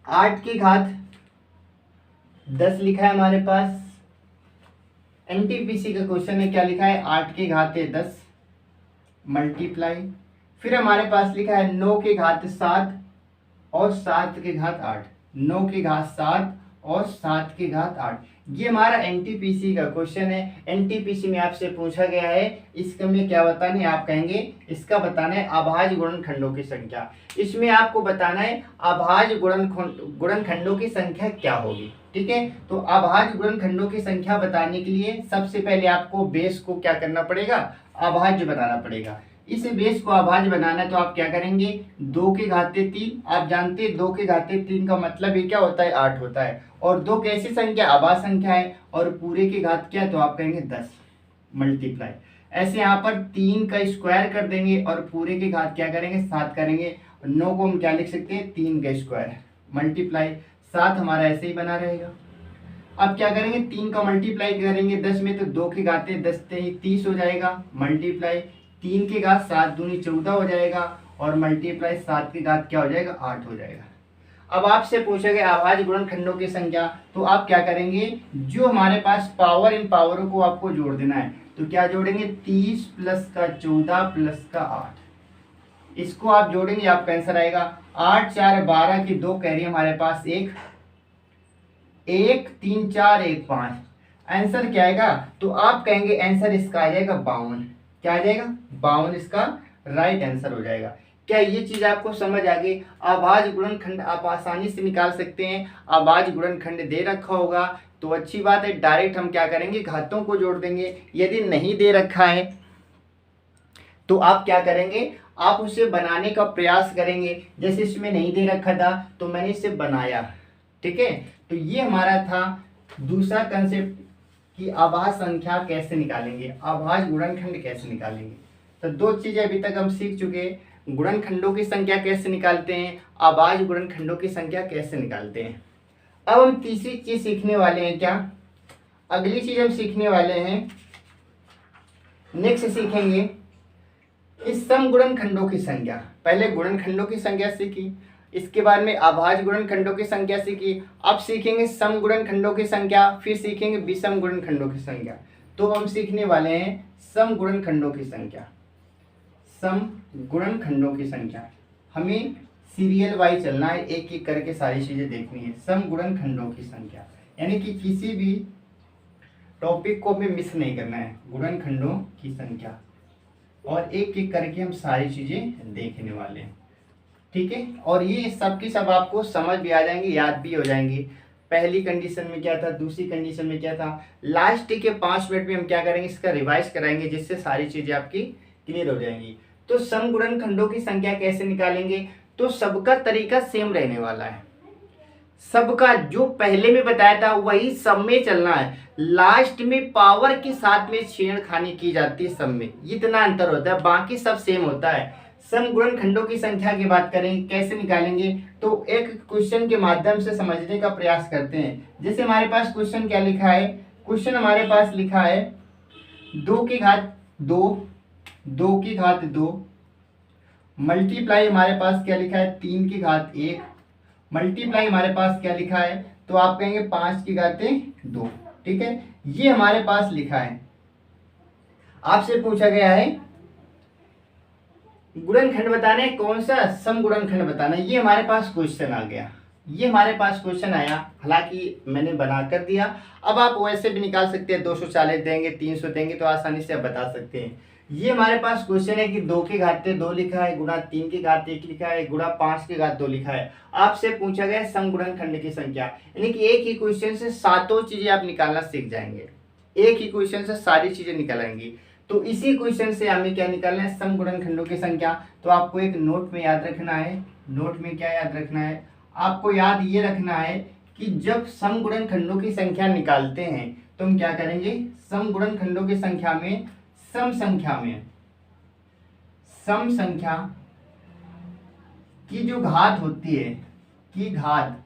Speaker 1: 8 की घात 10 लिखा है हमारे पास। एनटीपीसी का क्वेश्चन है, क्या लिखा है? 8 की घात 10 मल्टीप्लाई, फिर हमारे पास लिखा है 9 की घात 7 और 7 की घात 8। 9 की घात 7 और 7 की घात 8, ये हमारा एनटीपीसी का क्वेश्चन है। एनटीपीसी में आपसे पूछा गया है, इसका में क्या बताना है? आप कहेंगे इसका बताना है अभाज्य गुणनखंडों की संख्या। इसमें आपको बताना है अभाज्य गुणनखंडों की संख्या क्या होगी। ठीक है, तो अभाज्य गुणनखंडों की संख्या बताने के लिए सबसे पहले आपको बेस को क्या करना पड़ेगा? अभाज्य बनाना पड़ेगा। इस बेस को अभाज्य बनाना है तो आप क्या करेंगे? 2 की घाते 3, आप जानते हैं 2 की घाते 3 का मतलब ये क्या होता है? 8 होता है। और 2 कैसी संख्या? अभाज्य संख्या है। और पूरे की घात क्या है? तो आप कहेंगे 10 मल्टीप्लाई। ऐसे यहाँ पर 3 का स्क्वायर कर देंगे और पूरे की घात क्या करेंगे? 7 करेंगे। 9 को हम क्या लिख सकते हैं? 3 का स्क्वायर मल्टीप्लाई 7, हमारा ऐसे ही बना रहेगा। अब क्या करेंगे? 3 का मल्टीप्लाई करेंगे 10 में, तो 2 की घाते 10 30 हो जाएगा मल्टीप्लाई 3 की घात 7 दूनी 14 हो जाएगा और मल्टीप्लाई 7 की घात क्या हो जाएगा? 8 हो जाएगा। अब आपसे पूछा गया अभाज्य गुणनखंडों की संख्या, तो आप क्या करेंगे? जो हमारे पास पावर, इन पावरों को आपको जोड़ देना है। तो क्या जोड़ेंगे? 30 प्लस का 14 प्लस का 8, इसको आप जोड़ेंगे, आपका आंसर आएगा 8 4 12 की 2 कैरी हमारे पास 1 1 3 4 1 5। आंसर क्या आएगा? तो आप कहेंगे आंसर इसका आ जाएगा 52। क्या आ जाएगा? 52 इसका राइट आंसर हो जाएगा। क्या ये चीज आपको समझ आ गई? अभाज्य गुणनखंड आप आसानी से निकाल सकते हैं। अभाज्य गुणनखंड दे रखा होगा तो अच्छी बात है, डायरेक्ट हम क्या करेंगे? घातों को जोड़ देंगे। यदि नहीं दे रखा है तो आप क्या करेंगे? आप उसे बनाने का प्रयास करेंगे। जैसे इसमें नहीं दे रखा था तो मैंने इसे बनाया। ठीक है, तो ये हमारा था दूसरा कंसेप्ट कि अभाज्य संख्या कैसे निकालेंगे, अभाज्य गुणनखंड कैसे निकालेंगे। तो 2 चीजें अभी तक हम सीख चुके हैं, गुणनखंडों की संख्या कैसे निकालते हैं, अभाज्य गुणनखंडों की संख्या कैसे निकालते हैं। अब हम तीसरी चीज सीखने वाले हैं। क्या अगली चीज हम सीखने वाले हैं? नेक्स्ट सीखेंगे इस सम गुणनखंडों की संख्या। पहले गुणनखंडों की संख्या सीखी, इसके बाद में अभाज्य गुणनखंडों की संख्या सीखी। अब सीखेंगे सम गुणनखंडों की संख्या, फिर सीखेंगे विषम गुणनखंडों की संख्या। तो हम सीखने वाले हैं सम गुणनखंडों की संख्या। सम गुणनखंडों की संख्या हमें सीरियल वाइज चलना है, एक एक करके सारी चीजें देखनी है। सम गुणनखंडों की संख्या यानी कि किसी भी टॉपिक को हमें मिस नहीं करना है, गुणनखंडों की संख्या, और एक एक करके हम सारी चीजें देखने वाले हैं। ठीक है, और ये सब की सब आपको समझ भी आ जाएंगी, याद भी हो जाएंगी। पहली कंडीशन में क्या था, दूसरी कंडीशन में क्या था, लास्ट के 5 मिनट में हम क्या करेंगे? इसका रिवाइज कराएंगे, जिससे सारी चीजें आपकी क्लियर हो जाएंगी। तो सम गुणनखंडों की संख्या कैसे निकालेंगे? तो सबका तरीका सेम रहने वाला है। सबका जो पहले में बताया था वही सब में चलना है, लास्ट में पावर के साथ में छेड़खानी की जाती है सब में, इतना अंतर होता है, बाकी सब सेम होता है। सम गुणनखंडों की संख्या की बात करें कैसे निकालेंगे, तो एक क्वेश्चन के माध्यम से समझने का प्रयास करते हैं। जैसे हमारे पास क्वेश्चन क्या लिखा है, क्वेश्चन हमारे पास लिखा है 2 की घात 2, 2 की घात 2, मल्टीप्लाई हमारे पास क्या लिखा है 3 की घात 1, मल्टीप्लाई हमारे पास क्या लिखा है, तो आप कहेंगे 5 की घातें 2। ठीक है, ये हमारे पास लिखा है। आपसे पूछा गया है गुणनखंड बताना है, कौन सा सम गुणनखंड बताना है, ये हमारे पास क्वेश्चन आ गया, ये हमारे पास क्वेश्चन आया, हालांकि मैंने बना कर दिया। अब आप वैसे भी निकाल सकते हैं, 240 देंगे 300 देंगे तो आसानी से आप बता सकते हैं। ये हमारे पास क्वेश्चन है कि 2 की घात 2 लिखा है, गुणा 3 की घात 1 लिखा है, गुणा 5 की घात 2 लिखा है। आपसे पूछा गया सम गुणनखंड की संख्या, यानी कि एक ही क्वेश्चन से सातों चीजें आप निकालना सीख जाएंगे, एक ही क्वेश्चन से सारी चीजें निकालेंगी। तो इसी क्वेश्चन से हमें क्या निकालना है, सम गुणनखंडों की संख्या। तो आपको एक नोट में याद रखना है, नोट में क्या याद रखना है, आपको याद ये रखना है कि जब सम गुणनखंडों की संख्या निकालते हैं तो हम क्या करेंगे, सम गुणनखंडों की संख्या में सम संख्या की जो घात होती है, की घात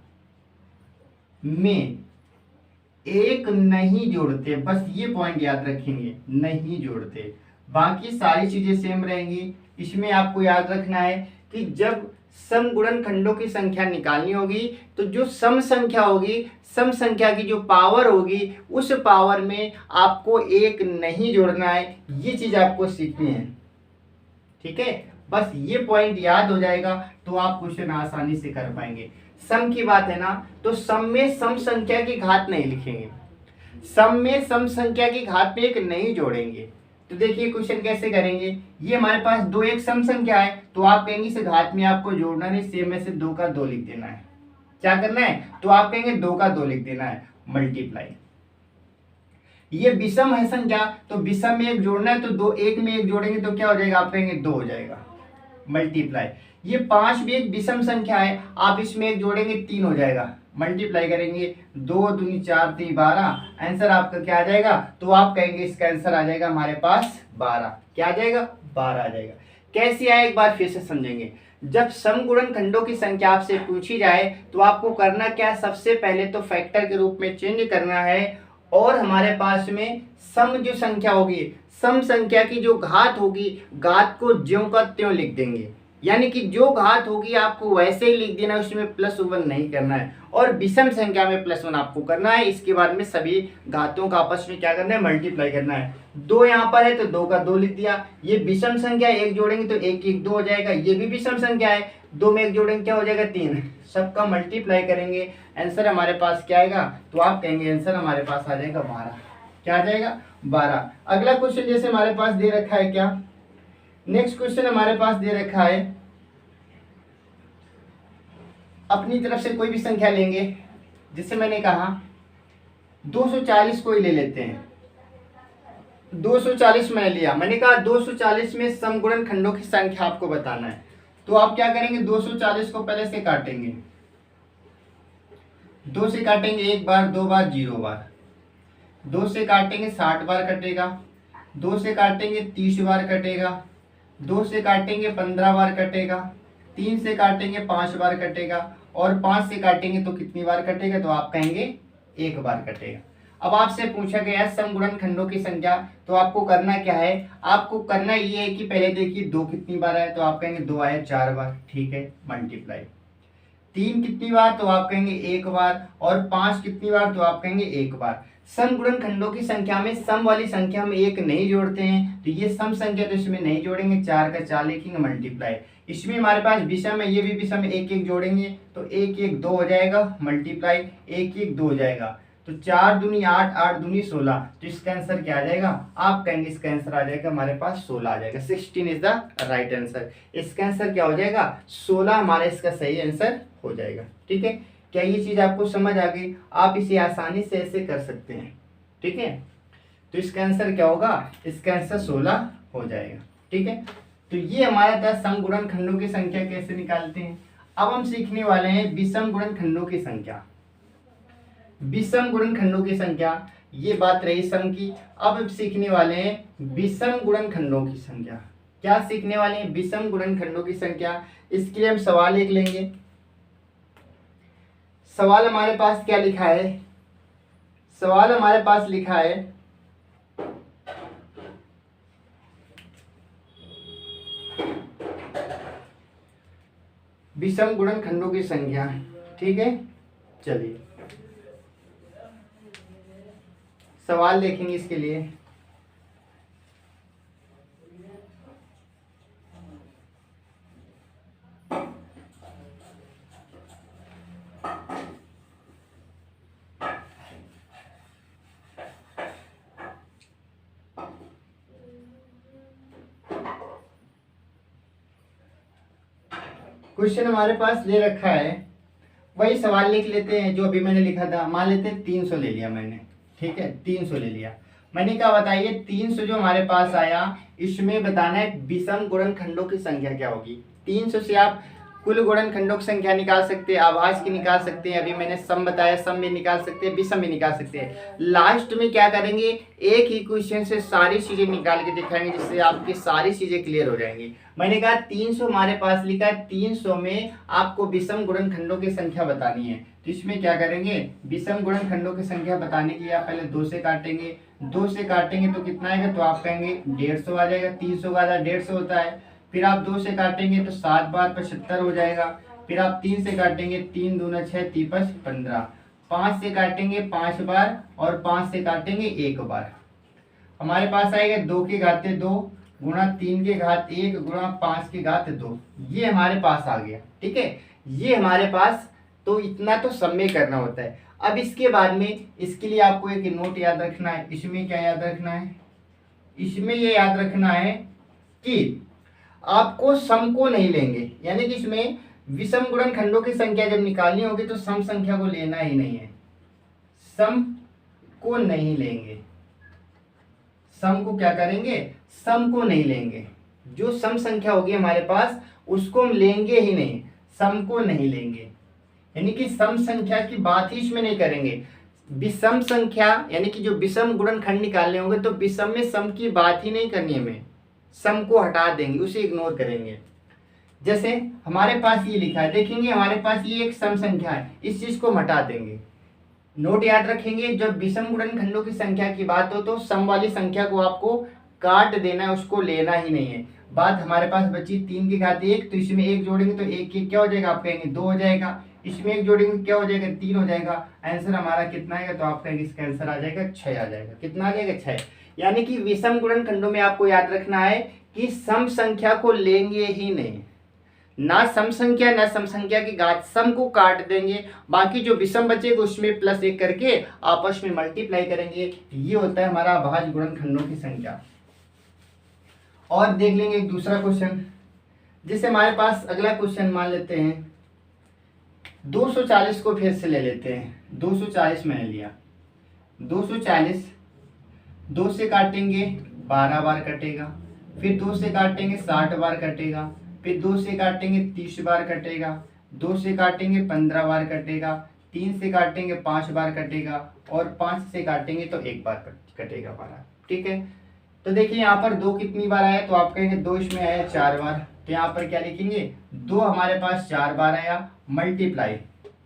Speaker 1: में एक नहीं जोड़ते, बस ये पॉइंट याद रखेंगे, नहीं जोड़ते, बाकी सारी चीजें सेम रहेंगी। इसमें आपको याद रखना है कि जब सम गुणनखंडों की संख्या निकालनी होगी तो जो सम संख्या होगी, सम संख्या की जो पावर होगी, उस पावर में आपको एक नहीं जोड़ना है, ये चीज आपको सीखनी है। ठीक है, बस ये पॉइंट याद हो जाएगा तो आप क्वेश्चन आसानी से कर पाएंगे। सम की बात है ना, तो सम में सम संख्या की घात नहीं लिखेंगे, सम में सम संख्या की घात में एक नहीं जोड़ेंगे। तो देखिए क्वेश्चन कैसे करेंगे, ये हमारे पास 2 एक सम संख्या है, तो आप कहेंगे इस घात में आपको जोड़ना नहीं, सेम में से 2 का 2 लिख देना है। क्या करना है, तो आप कहेंगे 2 का 2 लिख देना है, मल्टीप्लाई। ये विषम है संख्या, तो विषम में एक जोड़ना है, तो 2 एक में एक जोड़ेंगे तो क्या हो जाएगा, आप कहेंगे 2 हो जाएगा, मल्टीप्लाई। ये 5 भी एक विषम संख्या है, आप इसमें एक जोड़ेंगे 3 हो जाएगा, मल्टीप्लाई करेंगे, 2 दूनी 4 3 12, आंसर आपका क्या आ जाएगा, तो आप कहेंगे इसका आंसर आ जाएगा हमारे पास 12। क्या आ जाएगा, 12 आ जाएगा। कैसे आए एक बार फिर से समझेंगे। जब सम गुणनखंडों की संख्या आपसे पूछी जाए तो आपको करना क्या, सबसे पहले तो फैक्टर के रूप में चेंज करना है, और हमारे पास में सम जो संख्या होगी, सम संख्या की जो घात होगी, घात को ज्यों का त्यों लिख देंगे, यानी कि जो घात होगी आपको वैसे ही लिख देना, उसमें +1 नहीं करना है, और विषम संख्या में +1 आपको करना है। इसके बाद में सभी घातों का आपस में क्या करना है, मल्टीप्लाई करना है। 2 यहाँ पर है तो 2 का 2 लिख दिया। ये विषम संख्या, एक जोड़ेंगे तो 1 1 2 हो जाएगा, ये भी विषम संख्या है, 2 में एक जोड़ेंगे क्या हो जाएगा 3, सबका मल्टीप्लाई करेंगे, आंसर हमारे पास क्या आएगा, तो आप कहेंगे आंसर हमारे पास आ जाएगा 12। क्या आ जाएगा, 12। अगला क्वेश्चन जैसे हमारे पास दे रखा है, क्या नेक्स्ट क्वेश्चन हमारे पास दे रखा है, अपनी तरफ से कोई भी संख्या लेंगे, जिससे मैंने कहा 240 को ही ले लेते हैं। 240 मैंने लिया, मैंने कहा 240 में सम गुणनखंडों की संख्या आपको बताना है, तो आप क्या करेंगे, 240 को पहले से काटेंगे, 2 से काटेंगे 1 बार 2 बार 0 बार, 2 से काटेंगे 60 बार कटेगा, 2 से काटेंगे 30 बार कटेगा, 2 से काटेंगे 15 बार कटेगा, 3 से काटेंगे 5 बार कटेगा, और 5 से काटेंगे तो कितनी बार कटेगा, तो आप कहेंगे 1 बार कटेगा। अब आपसे पूछा गया है सम गुणनखंडों की संख्या, तो आपको करना क्या है, आपको करना ये है कि पहले देखिए 2 कितनी बार आया, तो आप कहेंगे 2 आया 4 बार, ठीक है, मल्टीप्लाई। 3 कितनी बार, तो आप कहेंगे 1 बार, और 5 कितनी बार, तो आप कहेंगे 1 बार। सम गुणनखंडों की संख्या में सम वाली संख्या में एक नहीं जोड़ते हैं, तो ये सम संख्या तो इसमें नहीं जोड़ेंगे, 4 का 4 लिखेंगे, मल्टीप्लाई। इसमें हमारे पास विषम है, ये भी विषम है, 1 1 जोड़ेंगे तो 1 1 2 हो जाएगा, मल्टीप्लाई 1 1 2 हो जाएगा, तो 4 दूनी 8 8 दूनी 16, तो इसका आंसर क्या आ जाएगा, आप कहेंगे इसका आंसर आ जाएगा हमारे पास 16 आ जाएगा, 16 इज द राइट आंसर। इसका आंसर क्या हो जाएगा, 16 हमारा इसका सही आंसर हो जाएगा। ठीक है, क्या ये चीज आपको समझ आ गई, आप इसे आसानी से ऐसे कर सकते हैं। ठीक है, तो इसका आंसर क्या होगा, इसका आंसर 16 हो जाएगा। ठीक है, तो ये हमारा था सम गुणनखंडों की संख्या कैसे निकालते हैं। अब हम सीखने वाले हैं विषम गुणनखंडों की संख्या। विषम गुणनखंडों की संख्या, ये बात रही सम की। अब हम सीखने वाले हैं विषम गुणनखंडों की संख्या। क्या सीखने वाले हैं? विषम गुणनखंडों की संख्या। इसके लिए हम सवाल एक लेंगे। सवाल हमारे पास क्या लिखा है? सवाल हमारे पास लिखा है विषम गुणनखंडों की संख्या। ठीक है, चलिए सवाल देखेंगे इसके लिए। क्वेश्चन हमारे पास ले रखा है, वही सवाल लिख लेते हैं जो अभी मैंने लिखा था। मान लेते हैं 300 ले लिया मैंने। ठीक है, 300 ले लिया मैंने। क्या बताइए, 300 जो हमारे पास आया, इसमें बताना है विषम गुणनखंडों की संख्या क्या होगी। 300 से आप कुल गुणनखंडों की संख्या निकाल सकते हैं, आभास की निकाल सकते हैं, अभी मैंने सम बताया, सम भी निकाल सकते हैं, विषम भी निकाल सकते हैं। लास्ट में क्या करेंगे, एक ही क्वेश्चन से सारी चीजें निकाल के दिखाएंगे, जिससे आपकी सारी चीजें क्लियर हो जाएंगी। मैंने कहा 300 हमारे पास लिखा है, 300 में आपको विषम गुणनखंडों की संख्या बतानी है। तो इसमें क्या करेंगे, विषम गुणनखंडों की संख्या बताने के लिए आप पहले 2 से काटेंगे। 2 से काटेंगे तो कितना आएगा, तो आप कहेंगे 150 आ जाएगा। 300 का आधा 150 होता है। फिर आप 2 से काटेंगे तो 7 बार 75 हो जाएगा। फिर आप 3 से काटेंगे, 3 दूना 6, 3 5 15। 5 से काटेंगे 5 बार और 5 से काटेंगे 1 बार। हमारे पास आएगा 2 की घाते 2 गुणा 3 के घात 1 गुणा 5 की घात 2। ये हमारे पास आ गया। ठीक है, ये हमारे पास, तो इतना तो सब में करना होता है। अब इसके बाद में इसके लिए आपको एक नोट याद रखना है। इसमें क्या याद रखना है, इसमें ये याद रखना है कि आपको सम को नहीं लेंगे, यानी कि इसमें विषम गुणनखंडों की संख्या जब निकालनी होगी तो सम संख्या को लेना ही नहीं है। सम को नहीं लेंगे। सम को क्या करेंगे, सम को नहीं लेंगे। जो सम संख्या होगी हमारे पास उसको हम लेंगे ही नहीं, सम को नहीं लेंगे। यानी कि सम संख्या की बात ही इसमें नहीं करेंगे। विषम संख्या यानी कि जो विषम गुणनखंड निकालने होंगे तो विषम में सम की बात ही नहीं करनी है, हमें सम को हटा देंगे, उसे इग्नोर करेंगे। जैसे हमारे पास ये लिखा है, देखेंगे हमारे पास ये एक सम संख्या है, इस चीज को हटा देंगे। नोट याद रखेंगे, जब विषम गुणनखंडों की संख्या की बात हो तो सम वाली संख्या को आपको काट देना है, उसको लेना ही नहीं है। बात हमारे पास बची 3 की घात 1, तो इसमें 1 जोड़ेंगे तो 1 1 क्या हो जाएगा, आप कहेंगे 2 हो जाएगा। इसमें 1 जोड़ेंगे क्या हो जाएगा, 3 हो जाएगा। आंसर हमारा कितना आएगा, तो आप कहेंगे इसका आंसर आ जाएगा 6 आ जाएगा। कितना आ जाएगा, 6। यानी कि विषम गुणनखंडों में आपको याद रखना है कि सम संख्या को लेंगे ही नहीं, ना सम संख्या ना सम संख्या की घात, सम को काट देंगे। बाकी जो विषम बचेगा उसमें +1 करके आपस में मल्टीप्लाई करेंगे। ये होता है हमारा अभाज्य गुणनखंडों की संख्या। और देख लेंगे एक दूसरा क्वेश्चन, जैसे हमारे पास अगला क्वेश्चन मान लेते हैं 240 को फिर से ले लेते हैं। 240 मैंने लिया, 240 2 से काटेंगे 12 बार कटेगा, फिर 2 से काटेंगे 60 बार कटेगा, फिर 2 से काटेंगे 30 बार कटेगा, 2 से काटेंगे 15 बार कटेगा, 3 से काटेंगे 5 बार कटेगा और 5 से काटेंगे तो 1 बार कटेगा हमारा। ठीक है, तो देखिए यहाँ पर 2 कितनी बार आया, तो आप कहेंगे 2 इसमें आया 4 बार। तो यहाँ पर क्या लिखेंगे, 2 हमारे पास 4 बार आया, मल्टीप्लाई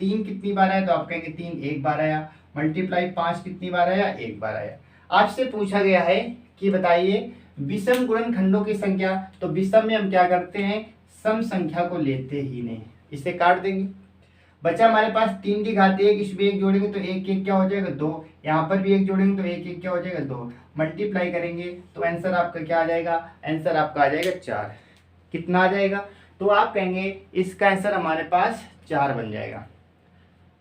Speaker 1: 3 कितनी बार आया, तो आप कहेंगे 3 1 बार आया, मल्टीप्लाई 5 कितनी बार आया, 1 बार आया। आपसे पूछा गया है कि बताइए विषम गुणनखंडों की संख्या, तो विषम में हम क्या करते हैं, सम संख्या को लेते ही नहीं, इसे काट देंगे। बचा हमारे पास 3 की घात 1, इसमें 1 जोड़ेंगे तो 1 1 क्या हो जाएगा, 2। यहाँ पर भी 1 जोड़ेंगे तो 1 1 क्या हो जाएगा, 2। मल्टीप्लाई करेंगे तो आंसर आपका क्या आ जाएगा, आंसर आपका आ जाएगा 4। कितना आ जाएगा, तो आप कहेंगे इसका आंसर हमारे पास 4 बन जाएगा।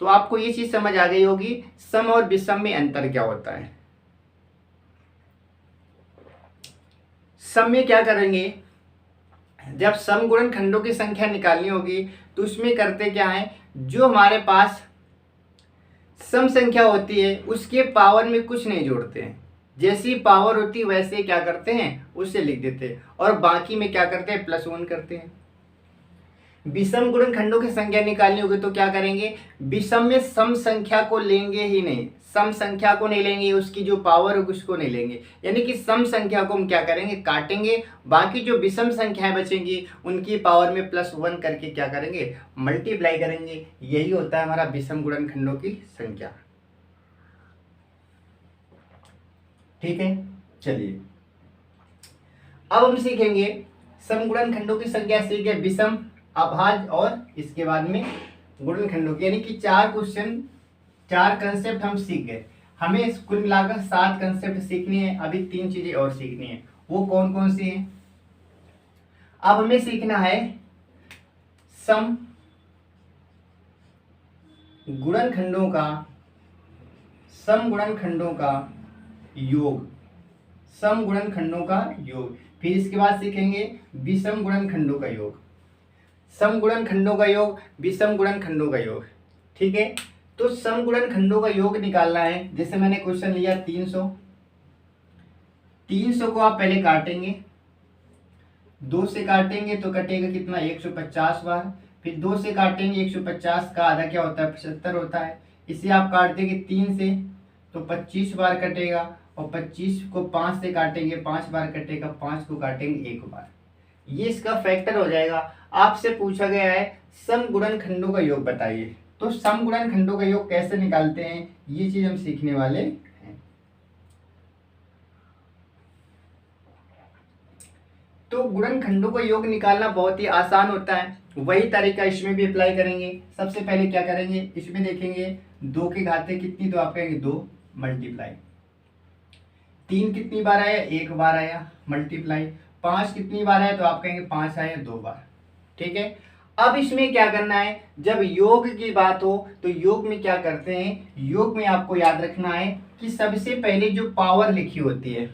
Speaker 1: तो आपको ये चीज समझ आ गई होगी सम और विषम में अंतर क्या होता है। सम में क्या करेंगे, जब सम गुणनखंडों की संख्या निकालनी होगी तो उसमें करते क्या है, जो हमारे पास सम संख्या होती है उसके पावर में कुछ नहीं जोड़ते हैं, जैसी पावर होती है वैसे क्या करते हैं उसे लिख देते हैं, और बाकी में क्या करते हैं +1 करते हैं। विषम गुणनखंडों की संख्या निकालनी होगी तो क्या करेंगे, विषम में सम संख्या को लेंगे ही नहीं, सम संख्या को नहीं लेंगे, उसकी जो पावर होगी उसको नहीं लेंगे, यानी कि सम संख्या को हम क्या करेंगे, काटेंगे, बाकी जो विषम संख्याएं बचेंगी उनकी पावर में +1 करके क्या करेंगे, मल्टीप्लाई करेंगे। यही होता है हमारा विषम गुणनखंडों की संख्या। ठीक है, चलिए अब हम सीखेंगे समगुणन खंडों की संख्या, सीख गए विषम, अभाज्य और इसके बाद में गुणनखंडों की, यानी कि 4 क्वेश्चन, 4 कंसेप्ट हम सीख गए। हमें कुल मिलाकर 7 कंसेप्ट सीखनी है, अभी 3 चीजें और सीखनी है। वो कौन कौन सी है? अब हमें सीखना है सम गुणनखंडों का, सम गुणनखंडों का योग, सम गुणनखंडों का योग। फिर इसके बाद सीखेंगे विषम गुणनखंडों का योग, सम गुणनखंडों का योग, विषम गुणनखंडों का योग। ठीक है, तो सम गुणनखंडों का योग निकालना है। जैसे मैंने क्वेश्चन लिया 300, 300 को आप पहले काटेंगे, 2 से काटेंगे तो कटेगा कितना, 150 बार। फिर 2 से काटेंगे, 150 का आधा क्या होता है, 75 होता है। इसे आप काट देंगे 3 से तो 25 बार कटेगा, और 25 को 5 से काटेंगे, 5 बार कटेगा, 5 को काटेंगे 1 बार। ये इसका फैक्टर हो जाएगा। आपसे पूछा गया है सम गुणनखंडों का योग बताइए, तो सम गुणनखंडों का योग कैसे निकालते हैं ये चीज हम सीखने वाले हैं। तो गुणनखंडों का योग निकालना बहुत ही आसान होता है, वही तरीका इसमें भी अप्लाई करेंगे। सबसे पहले क्या करेंगे, इसमें देखेंगे 2 की घातें कितनी, तो आप कहेंगे 2 मल्टीप्लाई, 3 कितनी बार आया, 1 बार आया, मल्टीप्लाई, 5 कितनी बार आया, तो आप कहेंगे 5 आया 2 बार। ठीक है, अब इसमें क्या करना है, जब योग की बात हो तो योग में क्या करते हैं, योग में आपको याद रखना है कि सबसे पहले जो पावर लिखी होती है,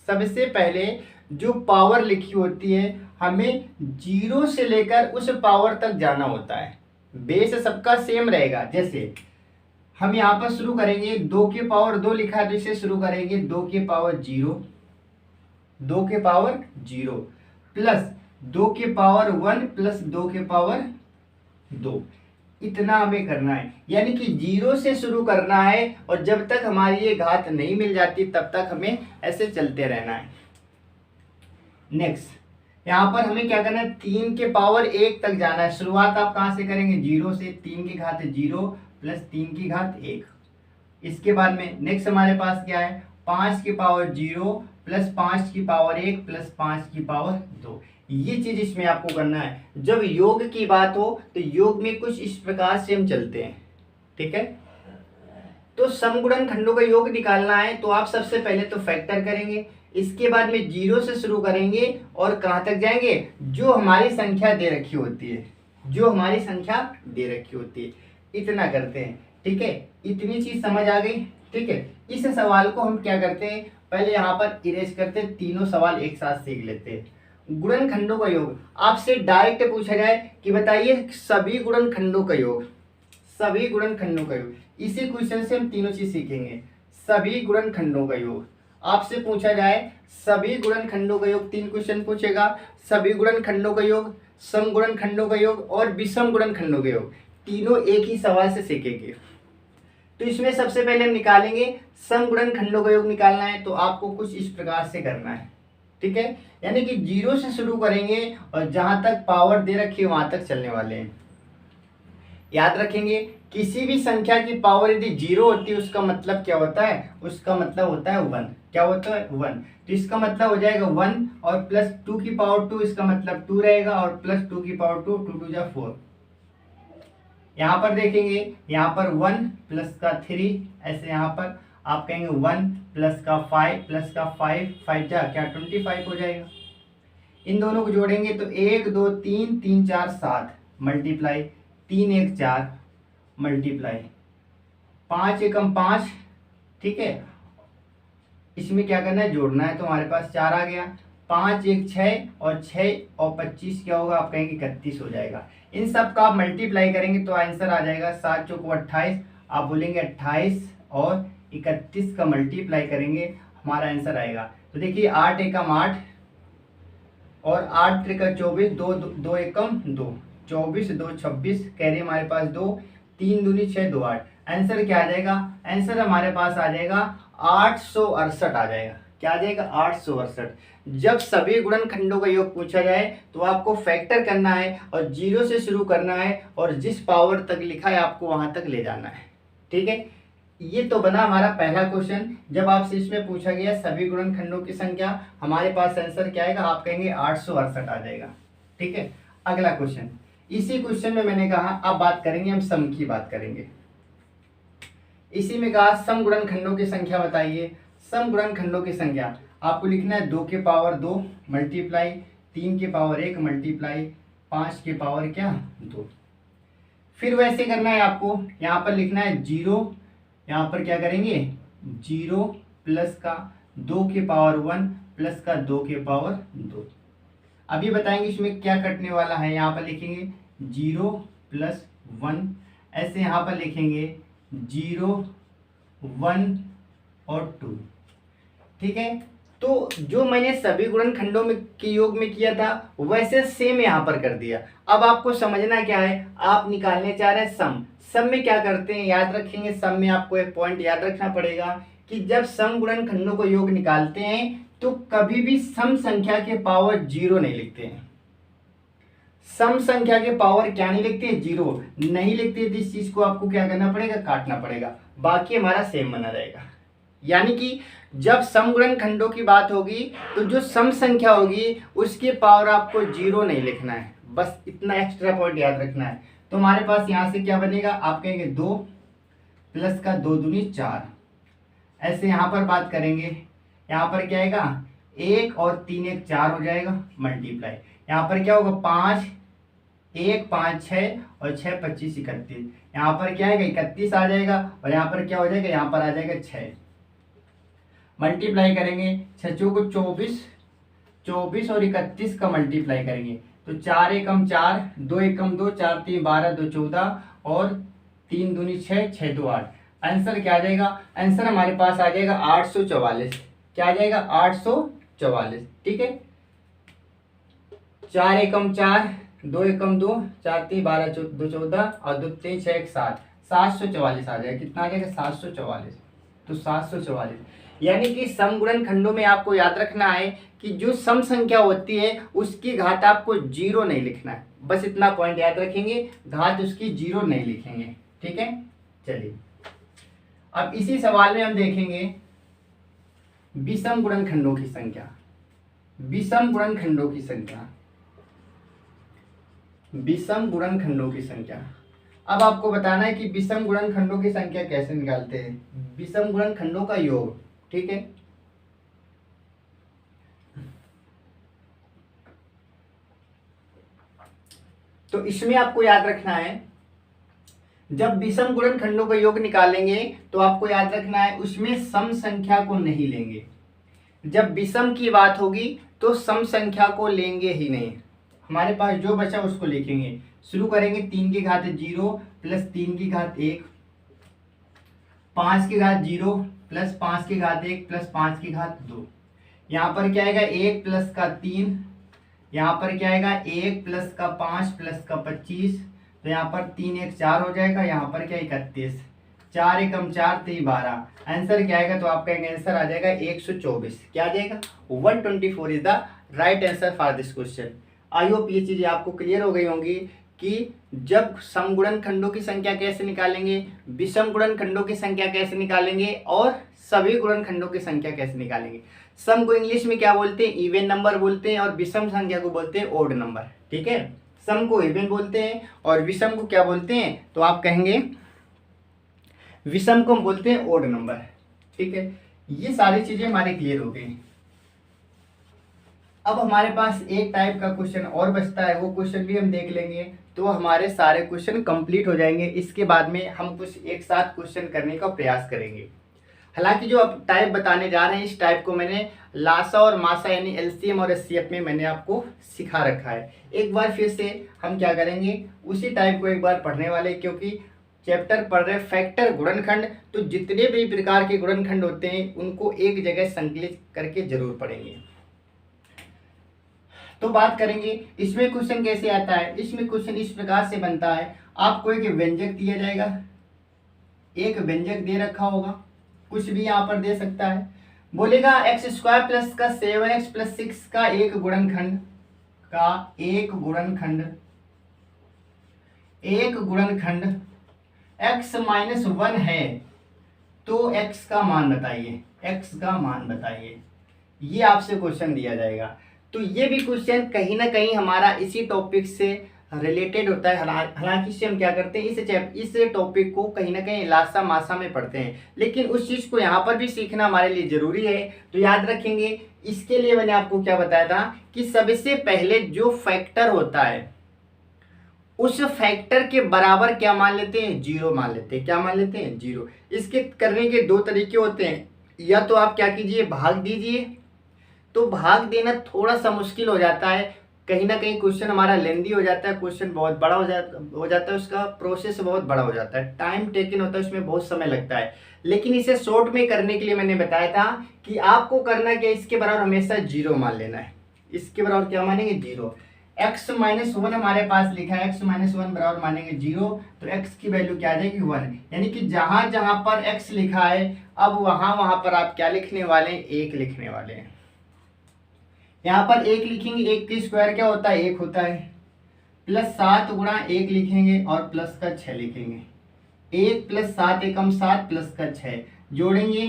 Speaker 1: सबसे पहले जो पावर लिखी होती है, हमें 0 से लेकर उस पावर तक जाना होता है। बेस सबका सेम रहेगा। जैसे हम यहाँ पर शुरू करेंगे, 2 की पावर 2 लिखा है तो इसे शुरू करेंगे 2 की पावर 0, 2 के पावर 0 प्लस 2 के पावर 1 प्लस 2 के पावर 2, इतना हमें करना है। यानी कि 0 से शुरू करना है और जब तक हमारी ये घात नहीं मिल जाती तब तक हमें ऐसे चलते रहना है। नेक्स्ट यहाँ पर हमें क्या करना है, 3 के पावर 1 तक जाना है। शुरुआत आप कहाँ से करेंगे, 0 से, 3 की घात 0 प्लस 3 की घात 1। इसके बाद में नेक्स्ट हमारे पास क्या है, 5 की पावर 0 प्लस 5 की पावर 1 प्लस 5 की पावर 2। ये चीज इसमें आपको करना है। जब योग की बात हो तो योग में कुछ इस प्रकार से हम चलते हैं। ठीक है, तो समगुणनखंडों का योग निकालना है तो आप सबसे पहले तो फैक्टर करेंगे, इसके बाद में 0 से शुरू करेंगे और कहाँ तक जाएंगे, जो हमारी संख्या दे रखी होती है, जो हमारी संख्या दे रखी होती है, इतना करते हैं। ठीक है, इतनी चीज समझ आ गई। ठीक है, इस सवाल को हम क्या करते हैं, पहले यहाँ पर इरेज करते हैं, तीनों सवाल एक साथ सीख लेते हैं। गुणनखंडों का योग आपसे डायरेक्ट पूछा जाए कि बताइए सभी गुणनखंडों का योग, सभी गुणनखंडों का योग, इसी क्वेश्चन से हम तीनों चीज सीखेंगे। सभी गुणनखंडों का योग आपसे पूछा जाए, सभी गुणनखंडों का योग, 3 क्वेश्चन पूछेगा। सभी गुणनखंडों का योग, सम गुणनखंडों का योग और विषम गुणनखंडों का योग, तीनों एक ही सवाल से सीखेंगे। तो इसमें सबसे पहले हम निकालेंगे सम गुणनखंडों का योग निकालना है तो आपको कुछ इस प्रकार से करना है। ठीक है, यानी कि 0 से शुरू करेंगे और जहां तक पावर दे रखी है वहां तक चलने वाले हैं। याद रखेंगे किसी भी संख्या की पावर यदि 0 होती है उसका मतलब क्या होता है, उसका मतलब होता है 1। क्या होता है, 1। तो इसका मतलब हो जाएगा 1 और प्लस 2 की पावर 2, इसका मतलब 2 रहेगा, और प्लस 2 की पावर 2, 2 2 जा 4। यहाँ पर देखेंगे, यहाँ पर 1 प्लस का 3, ऐसे यहाँ पर आप कहेंगे 1 प्लस का 5 प्लस का 5, 5 जा क्या 25 हो जाएगा। इन दोनों को जोड़ेंगे तो 1 2 3 3 4 7 मल्टीप्लाई 3 1 4 मल्टीप्लाई 5 एकम 5। ठीक है, इसमें क्या करना है, जोड़ना है, तो हमारे पास 4 आ गया। 5 1 6 और 6 और 25 क्या होगा, आप कहेंगे 31 हो जाएगा। इन सब का आप मल्टीप्लाई करेंगे तो आंसर आ जाएगा 7 चौको 28। आप बोलेंगे 28 और 31 का मल्टीप्लाई करेंगे, हमारा आंसर आएगा। तो देखिए 8 एकम 8 और 8 त्रिका 24, 2 2 एकम 2, 24 2 26, कैरी हमारे पास 2, 3 दूनी 6 2 8। आंसर क्या आ जाएगा? आंसर हमारे पास आ जाएगा 868 आ जाएगा। क्या आ जाएगा? 868। जब सभी गुणनखंडों का योग पूछा जाए तो आपको फैक्टर करना है और 0 से शुरू करना है और जिस पावर तक लिखा है आपको वहां तक ले जाना है। ठीक है, ये तो बना हमारा पहला क्वेश्चन। जब आपसे इसमें पूछा गया सभी गुणनखंडों की संख्या, हमारे पास आंसर क्या आएगा? आप कहेंगे 868 आ जाएगा। ठीक है, अगला क्वेश्चन। इसी क्वेश्चन में मैंने कहा अब बात करेंगे, हम सम की बात करेंगे। इसी में कहा सम गुणनखंडों की संख्या बताइए। सम गुणनखंडों की संख्या आपको लिखना है 2 के पावर 2 मल्टीप्लाई 3 के पावर 1 मल्टीप्लाई 5 के पावर क्या 2। फिर वैसे करना है आपको, यहाँ पर लिखना है 0, यहाँ पर क्या करेंगे 0 प्लस का 2 के पावर 1 प्लस का 2 के पावर 2। अभी बताएंगे इसमें क्या कटने वाला है। यहाँ पर लिखेंगे 0 प्लस 1, ऐसे यहाँ पर लिखेंगे 0 1 और 2। ठीक है, तो जो मैंने सभी गुणनखंडों में के योग में किया था वैसे सेम यहाँ पर कर दिया। अब आपको समझना क्या है, आप निकालने चाह रहे हैं सम। सम में क्या करते हैं याद रखेंगे, सम में आपको एक पॉइंट याद रखना पड़ेगा कि जब सम गुणनखंडों को योग निकालते हैं तो कभी भी सम संख्या के पावर 0 नहीं लिखते हैं। सम संख्या के पावर क्या नहीं लिखते? 0 नहीं लिखते। तो इस चीज को आपको क्या करना पड़ेगा? काटना पड़ेगा, बाकी हमारा सेम बना रहेगा। यानी कि जब सम गुणनखंडों की बात होगी तो जो सम संख्या होगी उसके पावर आपको 0 नहीं लिखना है, बस इतना एक्स्ट्रा पॉइंट याद रखना है। तो हमारे पास यहाँ से क्या बनेगा? आप कहेंगे 2 प्लस का 2 दूनी 4। ऐसे यहाँ पर बात करेंगे, यहाँ पर क्या आएगा 1 और 3 1 4 हो जाएगा मल्टीप्लाई। यहाँ पर क्या होगा 5 1 5 6 और 6 25 31। यहाँ पर क्या आएगा 31 आ जाएगा और यहाँ पर क्या हो जाएगा? यहाँ पर आ जाएगा 6। मल्टीप्लाई करेंगे 6 को 24, 24 और 31 का मल्टीप्लाई करेंगे तो 4 एकम 4, 2 एकम 2, 4 3 12, 2 14 और 3 दूनी 6, 6 2 8। आंसर क्या आ जाएगा? आंसर हमारे पास आ जाएगा 844। क्या आ जाएगा? 844। ठीक है, 4 एकम 4, 2 एकम 2, 4 3 12, 2 14 और 2 3 6 1 7, 744 आ जाएगा। कितना आ जाएगा? 744। तो 744 यानी कि सम गुणनखंडों में आपको याद रखना है कि जो सम संख्या होती है उसकी घात आपको 0 नहीं लिखना है, बस इतना पॉइंट याद रखेंगे, घात उसकी 0 नहीं लिखेंगे। ठीक है, चलिए अब इसी सवाल में हम देखेंगे विषम गुणनखंडों की संख्या। विषम गुणनखंडों की संख्या, विषम गुणनखंडों की संख्या। अब आपको बताना है कि विषम गुणनखंडों की संख्या कैसे निकालते हैं, विषम गुणनखंडों का योग। ठीक है, तो इसमें आपको याद रखना है जब विषम गुणनखंडों का योग निकालेंगे तो आपको याद रखना है उसमें सम संख्या को नहीं लेंगे। जब विषम की बात होगी तो सम संख्या को लेंगे ही नहीं, हमारे पास जो बचा उसको लिखेंगे। शुरू करेंगे 3 की घात 0 प्लस 3 की घात 1, 5 की घात 0 प्लस 5 की घात 1 प्लस 5 की घात 2। यहाँ पर क्या आएगा 1 प्लस का 3, यहाँ पर क्या आएगा 1 प्लस का 5 प्लस का 25, तो यहाँ पर 3 1 4 हो जाएगा। यहाँ पर क्या 31, 4 एकम 4 3 12। आंसर क्या आएगा? तो आपका आंसर आ जाएगा 124। क्या आ जाएगा? 124 is the right answer for this question. I hope ये चीजें आपको क्लियर हो गई होंगी कि जब सम गुणनखंडों की संख्या कैसे निकालेंगे, विषम गुणनखंडों की संख्या कैसे निकालेंगे और सभी गुणनखंडों की संख्या कैसे निकालेंगे। सम को इंग्लिश में क्या बोलते हैं? इवन नंबर बोलते हैं और विषम संख्या को बोलते हैं ओड नंबर। ठीक है, सम को इवन बोलते हैं और विषम को क्या बोलते हैं? तो आप कहेंगे विषम को हम बोलते हैं ओड नंबर। ठीक है, ये सारी चीजें हमारे क्लियर हो गई। अब हमारे पास एक टाइप का क्वेश्चन और बचता है, वो क्वेश्चन भी हम देख लेंगे तो हमारे सारे क्वेश्चन कंप्लीट हो जाएंगे। इसके बाद में हम कुछ एक साथ क्वेश्चन करने का प्रयास करेंगे। हालांकि जो अब टाइप बताने जा रहे हैं इस टाइप को मैंने लासा और मासा यानी एलसीएम और एचसीएफ में मैंने आपको सिखा रखा है। एक बार फिर से हम क्या करेंगे उसी टाइप को एक बार पढ़ने वाले, क्योंकि चैप्टर पढ़ रहे फैक्टर गुणनखंड, तो जितने भी प्रकार के गुणनखंड होते हैं उनको एक जगह संकलित करके जरूर पढ़ेंगे। तो बात करेंगे इसमें क्वेश्चन कैसे आता है। इसमें क्वेश्चन इस प्रकार से बनता है, आपको एक व्यंजक दिया जाएगा, एक व्यंजक दे रखा होगा, कुछ भी यहाँ पर दे सकता है। बोलेगा एक्स स्क्वायर प्लस का 7x प्लस 6 का एक गुणनखंड x माइनस 1 है, तो x का मान बताइए। ये आपसे क्वेश्चन दिया जाएगा। तो ये भी क्वेश्चन कहीं ना कहीं हमारा इसी टॉपिक से रिलेटेड होता है। हालांकि इससे हम क्या करते हैं, इस टॉपिक को कहीं ना कहीं लासा मासा में पढ़ते हैं, लेकिन उस चीज़ को यहाँ पर भी सीखना हमारे लिए ज़रूरी है। तो याद रखेंगे, इसके लिए मैंने आपको क्या बताया था कि सबसे पहले जो फैक्टर होता है उस फैक्टर के बराबर क्या मान लेते हैं, जीरो मान लेते हैं। क्या मान लेते हैं, जीरो। इसके करने के दो तरीके होते हैं, या तो आप क्या कीजिए, भाग दीजिए। तो भाग देना थोड़ा सा मुश्किल हो जाता है, कहीं ना कहीं क्वेश्चन हमारा लेंदी हो जाता है, क्वेश्चन बहुत बड़ा हो जाता है, उसका प्रोसेस बहुत बड़ा हो जाता है, टाइम टेकन होता है, उसमें बहुत समय लगता है। लेकिन इसे शॉर्ट में करने के लिए मैंने बताया था कि आपको करना क्या, इसके बराबर हमेशा जीरो मान लेना है। इसके बराबर क्या मानेंगे, जीरो। x माइनस 1 हमारे पास लिखा है, x माइनस 1 बराबर मानेंगे जीरो, तो x की वैल्यू क्या आ जाएगी, 1। यानी कि जहां जहां पर x लिखा है, अब वहां पर आप क्या लिखने वाले हैं, 1 लिखने वाले हैं। यहाँ पर 1 लिखेंगे, 1 की स्क्वायर क्या होता है, 1 होता है, प्लस 7 गुणा 1 लिखेंगे और प्लस का 6 लिखेंगे। 1 प्लस 7 एकम 7 प्लस का 6 जोड़ेंगे,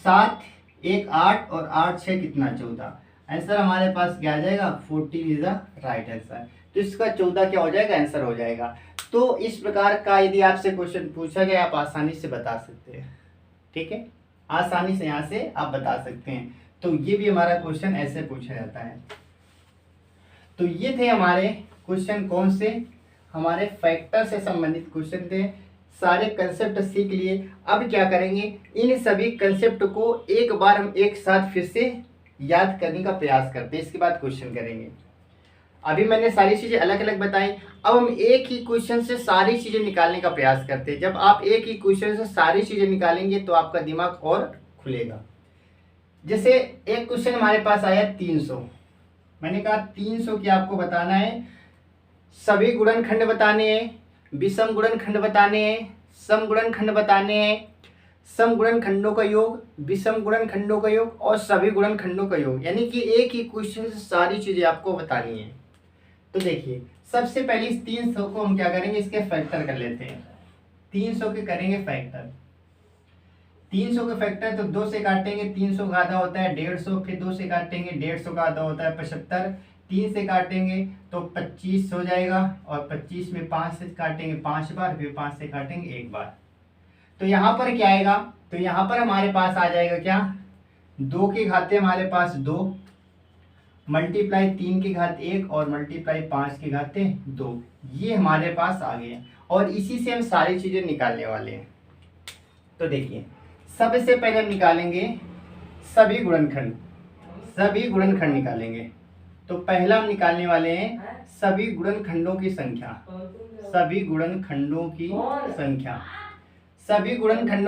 Speaker 1: 7 1 8 और 8 6 कितना, 14। आंसर हमारे पास क्या आ जाएगा, 14 इज द राइट आंसर। तो इसका 14 क्या हो जाएगा, आंसर हो जाएगा। तो इस प्रकार का यदि आपसे क्वेश्चन पूछा गया, आप आसानी से बता सकते हैं। ठीक है, आसानी से यहाँ से आप बता सकते हैं। तो ये भी हमारा क्वेश्चन ऐसे पूछा जाता है। तो ये थे हमारे क्वेश्चन, कौन से, हमारे फैक्टर से संबंधित क्वेश्चन थे। सारे कंसेप्ट सीख लिए। अब क्या करेंगे, इन सभी कंसेप्ट को एक बार हम एक साथ फिर से याद करने का प्रयास करते हैं, इसके बाद क्वेश्चन करेंगे। अभी मैंने सारी चीज़ें अलग अलग बताई, अब हम एक ही क्वेश्चन से सारी चीज़ें निकालने का प्रयास करते हैं। जब आप एक ही क्वेश्चन से सारी चीज़ें निकालेंगे तो आपका दिमाग और खुलेगा। जैसे एक क्वेश्चन हमारे पास आया 300, मैंने कहा 300 की आपको बताना है, सभी गुणनखंड बताने हैं, विषम गुणनखंड बताने हैं, सम गुणनखंड बताने हैं, सम गुणनखंडों का योग, विषम गुणनखंडों का योग और सभी गुणनखंडों का योग। यानी कि एक ही क्वेश्चन से सारी चीजें आपको बतानी है। तो देखिए, सबसे पहले इस 300 को हम क्या करेंगे, इसके फैक्टर कर लेते हैं। 300 के करेंगे फैक्टर। 300 के फैक्टर तो 2 से काटेंगे, 300 का आधा होता है 150, फिर 2 से काटेंगे 150 का आधा होता है 75, 3 से काटेंगे तो 25 हो जाएगा, और 25 में 5 से काटेंगे 5 बार, फिर 5 से काटेंगे 1 बार। तो यहाँ पर क्या आएगा, तो यहाँ पर हमारे पास आ जाएगा क्या, 2 की घाते हमारे पास 2, मल्टीप्लाई 3 की घात 1 और मल्टीप्लाई 5 की घाते 2, ये हमारे पास आ गए। और इसी से हम सारी चीज़ें निकालने वाले हैं। तो देखिए, सबसे पहले हम निकालेंगे सभी गुणनखंड निकालेंगे। तो पहला हम निकालने वाले हैं सभी गुणनखंडों की संख्या। सभी गुणनखंडों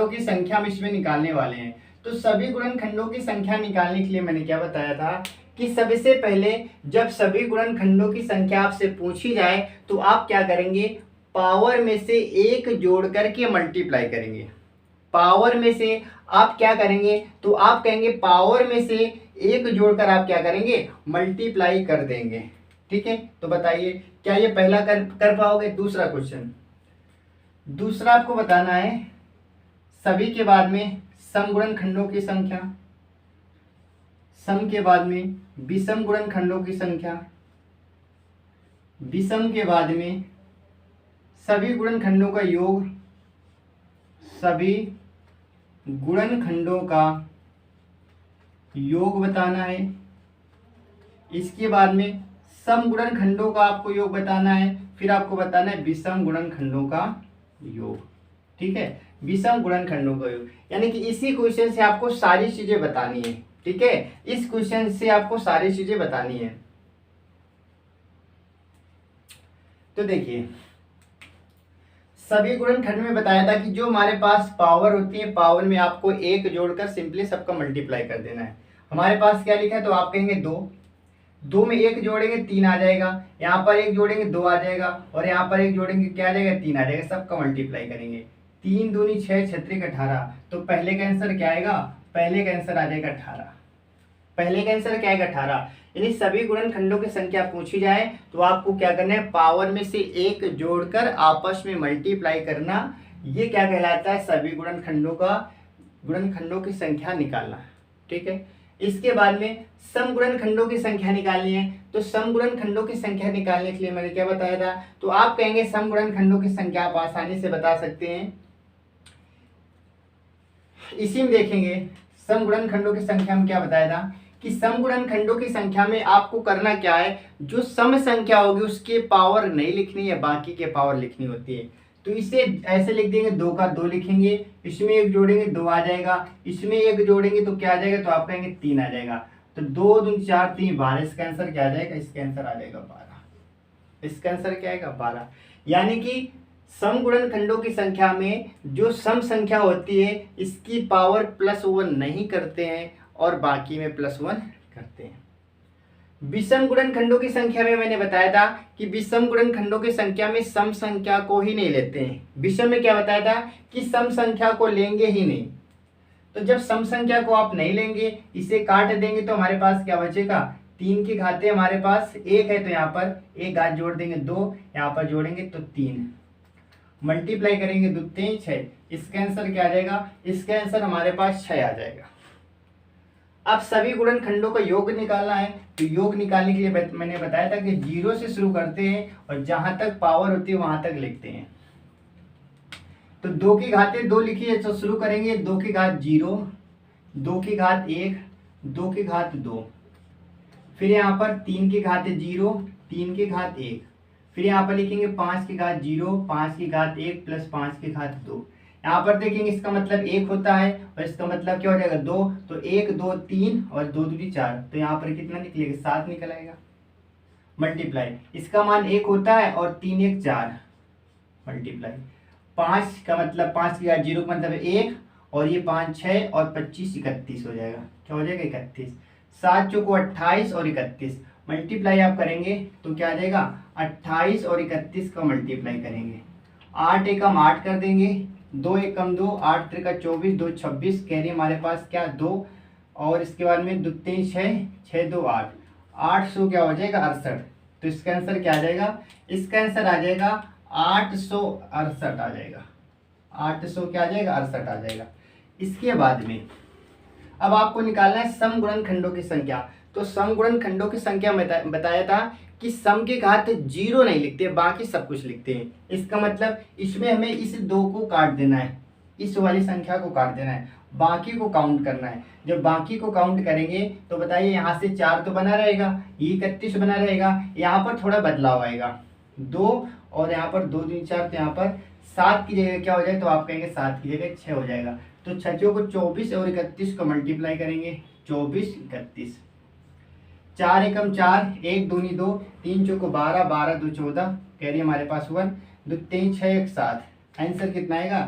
Speaker 1: की संख्या हम इसमें निकालने वाले हैं। तो सभी गुणनखंडों की संख्या निकालने के लिए मैंने क्या बताया था कि सबसे पहले जब सभी गुणनखंडों की संख्या आपसे पूछी जाए तो आप क्या करेंगे, पावर में से 1 जोड़ करके मल्टीप्लाई करेंगे। पावर में से आप क्या करेंगे, तो आप कहेंगे पावर में से 1 जोड़कर आप क्या करेंगे, मल्टीप्लाई कर देंगे। ठीक है, तो बताइए क्या ये पहला कर पाओगे। दूसरा क्वेश्चन, दूसरा आपको बताना है सभी के बाद में सम गुणनखंडों की संख्या, सम के बाद में विषम गुणनखंडों की संख्या, विषम के बाद में सभी गुणनखंडों का योग, सभी गुणनखंडों का योग बताना है। इसके बाद में सम गुणनखंडों का आपको योग बताना है, फिर आपको बताना है विषम गुणनखंडों का योग। ठीक है, विषम गुणनखंडों का योग, यानी कि इसी क्वेश्चन से आपको सारी चीजें बतानी है। ठीक है, इस क्वेश्चन से आपको सारी चीजें बतानी है। तो देखिए, सभी गुणनखंड में बताया था कि जो हमारे पास पावर होती है, पावर में आपको 1 जोड़कर सिंपली सबका मल्टीप्लाई कर देना है। हमारे पास क्या लिखा है, तो आप कहेंगे 2, 2 में 1 जोड़ेंगे 3 आ जाएगा, यहाँ पर 1 जोड़ेंगे 2 आ जाएगा, और यहाँ पर 1 जोड़ेंगे क्या आ जाएगा 3 आ जाएगा। सबका मल्टीप्लाई करेंगे, 3 दूनी 6 छत्रिक 18। तो पहले का आंसर क्या आएगा, पहले का आंसर आ जाएगा 18। पहले का आंसर क्या आएगा 18। यानी सभी गुणनखंडों की संख्या पूछी जाए तो आपको क्या करना है, पावर में से 1 जोड़कर आपस में मल्टीप्लाई करना। ये क्या कहलाता है, सभी गुणनखंडों की संख्या निकालना। ठीक है, इसके बाद में समगुणनखंडों की संख्या निकालनी है। तो समगुणनखंडों की संख्या निकालने के लिए मैंने क्या बताया था, तो आप कहेंगे समगुणनखंडों की संख्या आप आसानी से बता सकते हैं। इसी में देखेंगे समगुणनखंडों की संख्या में क्या बताया था कि समगुणनखंडों की संख्या में आपको करना क्या है, जो सम संख्या होगी उसके पावर नहीं लिखनी है, बाकी के पावर लिखनी होती है। तो इसे ऐसे लिख देंगे, 2 का 2 लिखेंगे, इसमें 1 जोड़ेंगे 2 आ जाएगा, इसमें 1 जोड़ेंगे तो क्या आ जाएगा, तो आप कहेंगे 3 आ जाएगा। तो 2 दूनी 4 3 12, इसका आंसर क्या आ जाएगा, इसका आंसर आ जाएगा 12। इसका आंसर क्या आएगा 12। यानी कि समगुणनखंडों की संख्या में जो सम संख्या होती है इसकी पावर +1 नहीं करते हैं और बाकी में +1 करते हैं। विषम गुणनखंडों की संख्या में मैंने बताया था कि विषम गुणनखंडों की संख्या में सम संख्या को ही नहीं लेते हैं। विषम में क्या बताया था कि सम संख्या को लेंगे ही नहीं। तो जब सम संख्या को आप नहीं लेंगे, इसे काट देंगे तो हमारे पास क्या बचेगा, 3 की घातें हमारे पास 1 है, तो यहाँ पर 1 घात जोड़ देंगे 2, यहाँ पर जोड़ेंगे तो 3, मल्टीप्लाई करेंगे 2 3 6। इसका आंसर क्या आ जाएगा, इसका आंसर हमारे पास 6 आ जाएगा। अब सभी गुणनखंडों का योग निकालना है। तो योग निकालने के लिए मैंने बताया था कि 0 से शुरू करते हैं और जहां तक पावर होती है वहां तक लिखते हैं। तो 2 की घातें 2 लिखी है, तो शुरू करेंगे 2 की घात 0, 2 की घात 1, 2 की घात 2, फिर यहाँ पर 3 की घात 0, 3 की घात 1, फिर यहाँ पर लिखेंगे 5 की घात 0, 5 की घात 1 प्लस 5 की घात 2। यहाँ पर देखेंगे इसका मतलब 1 होता है और इसका मतलब क्या हो जाएगा 2। तो 1 2 3 और 2 दूनी 4, तो यहाँ पर कितना निकलेगा 7 निकल आएगा। मल्टीप्लाई, इसका मान 1 होता है और 3 1 4, मल्टीप्लाई 5 का मतलब 5 की घात 0 का मतलब 1, और ये 5 6 और 25 31 हो जाएगा। क्या हो जाएगा 31। 7 चौको 28 और 31, मल्टीप्लाई आप करेंगे तो क्या आ जाएगा 28 और 31 का मल्टीप्लाई करेंगे। 8 एकम 8 कर देंगे, 2 एकम 2, 8 त्रिका 24, 2 26, कैरी हमारे पास क्या 2, और इसके बाद में 2 3 6, 6 2 8, 800 क्या हो जाएगा 68। तो इसका आंसर क्या आ जाएगा, इसका आंसर आ जाएगा 868 आ जाएगा। 800 क्या आ जाएगा 68 आ जाएगा। इसके बाद में अब आपको निकालना है समगुणनखंडों की संख्या। तो समगुणनखंडों की संख्या बताया था कि सम की घात 0 नहीं लिखते, बाकी सब कुछ लिखते हैं। इसका मतलब इसमें हमें इस 2 को काट देना है, इस वाली संख्या को काट देना है, बाकी को काउंट करना है। जब बाकी को काउंट करेंगे तो बताइए यहाँ से 4 तो बना रहेगा, ये 31 बना रहेगा, यहाँ पर थोड़ा बदलाव आएगा 2, और यहाँ पर 2 3 4, तो यहाँ पर 7 की जगह क्या हो जाए, तो आप कहेंगे 7 की जगह 6 हो जाएगा। तो 6 को 24 और 31 को मल्टीप्लाई करेंगे, 24 31, 4 एकम 4, 1 दूनी 2, 3 चौको 12, 12 2 14, कैरी हमारे पास 1, 2 3 6 1 7। आंसर कितना आएगा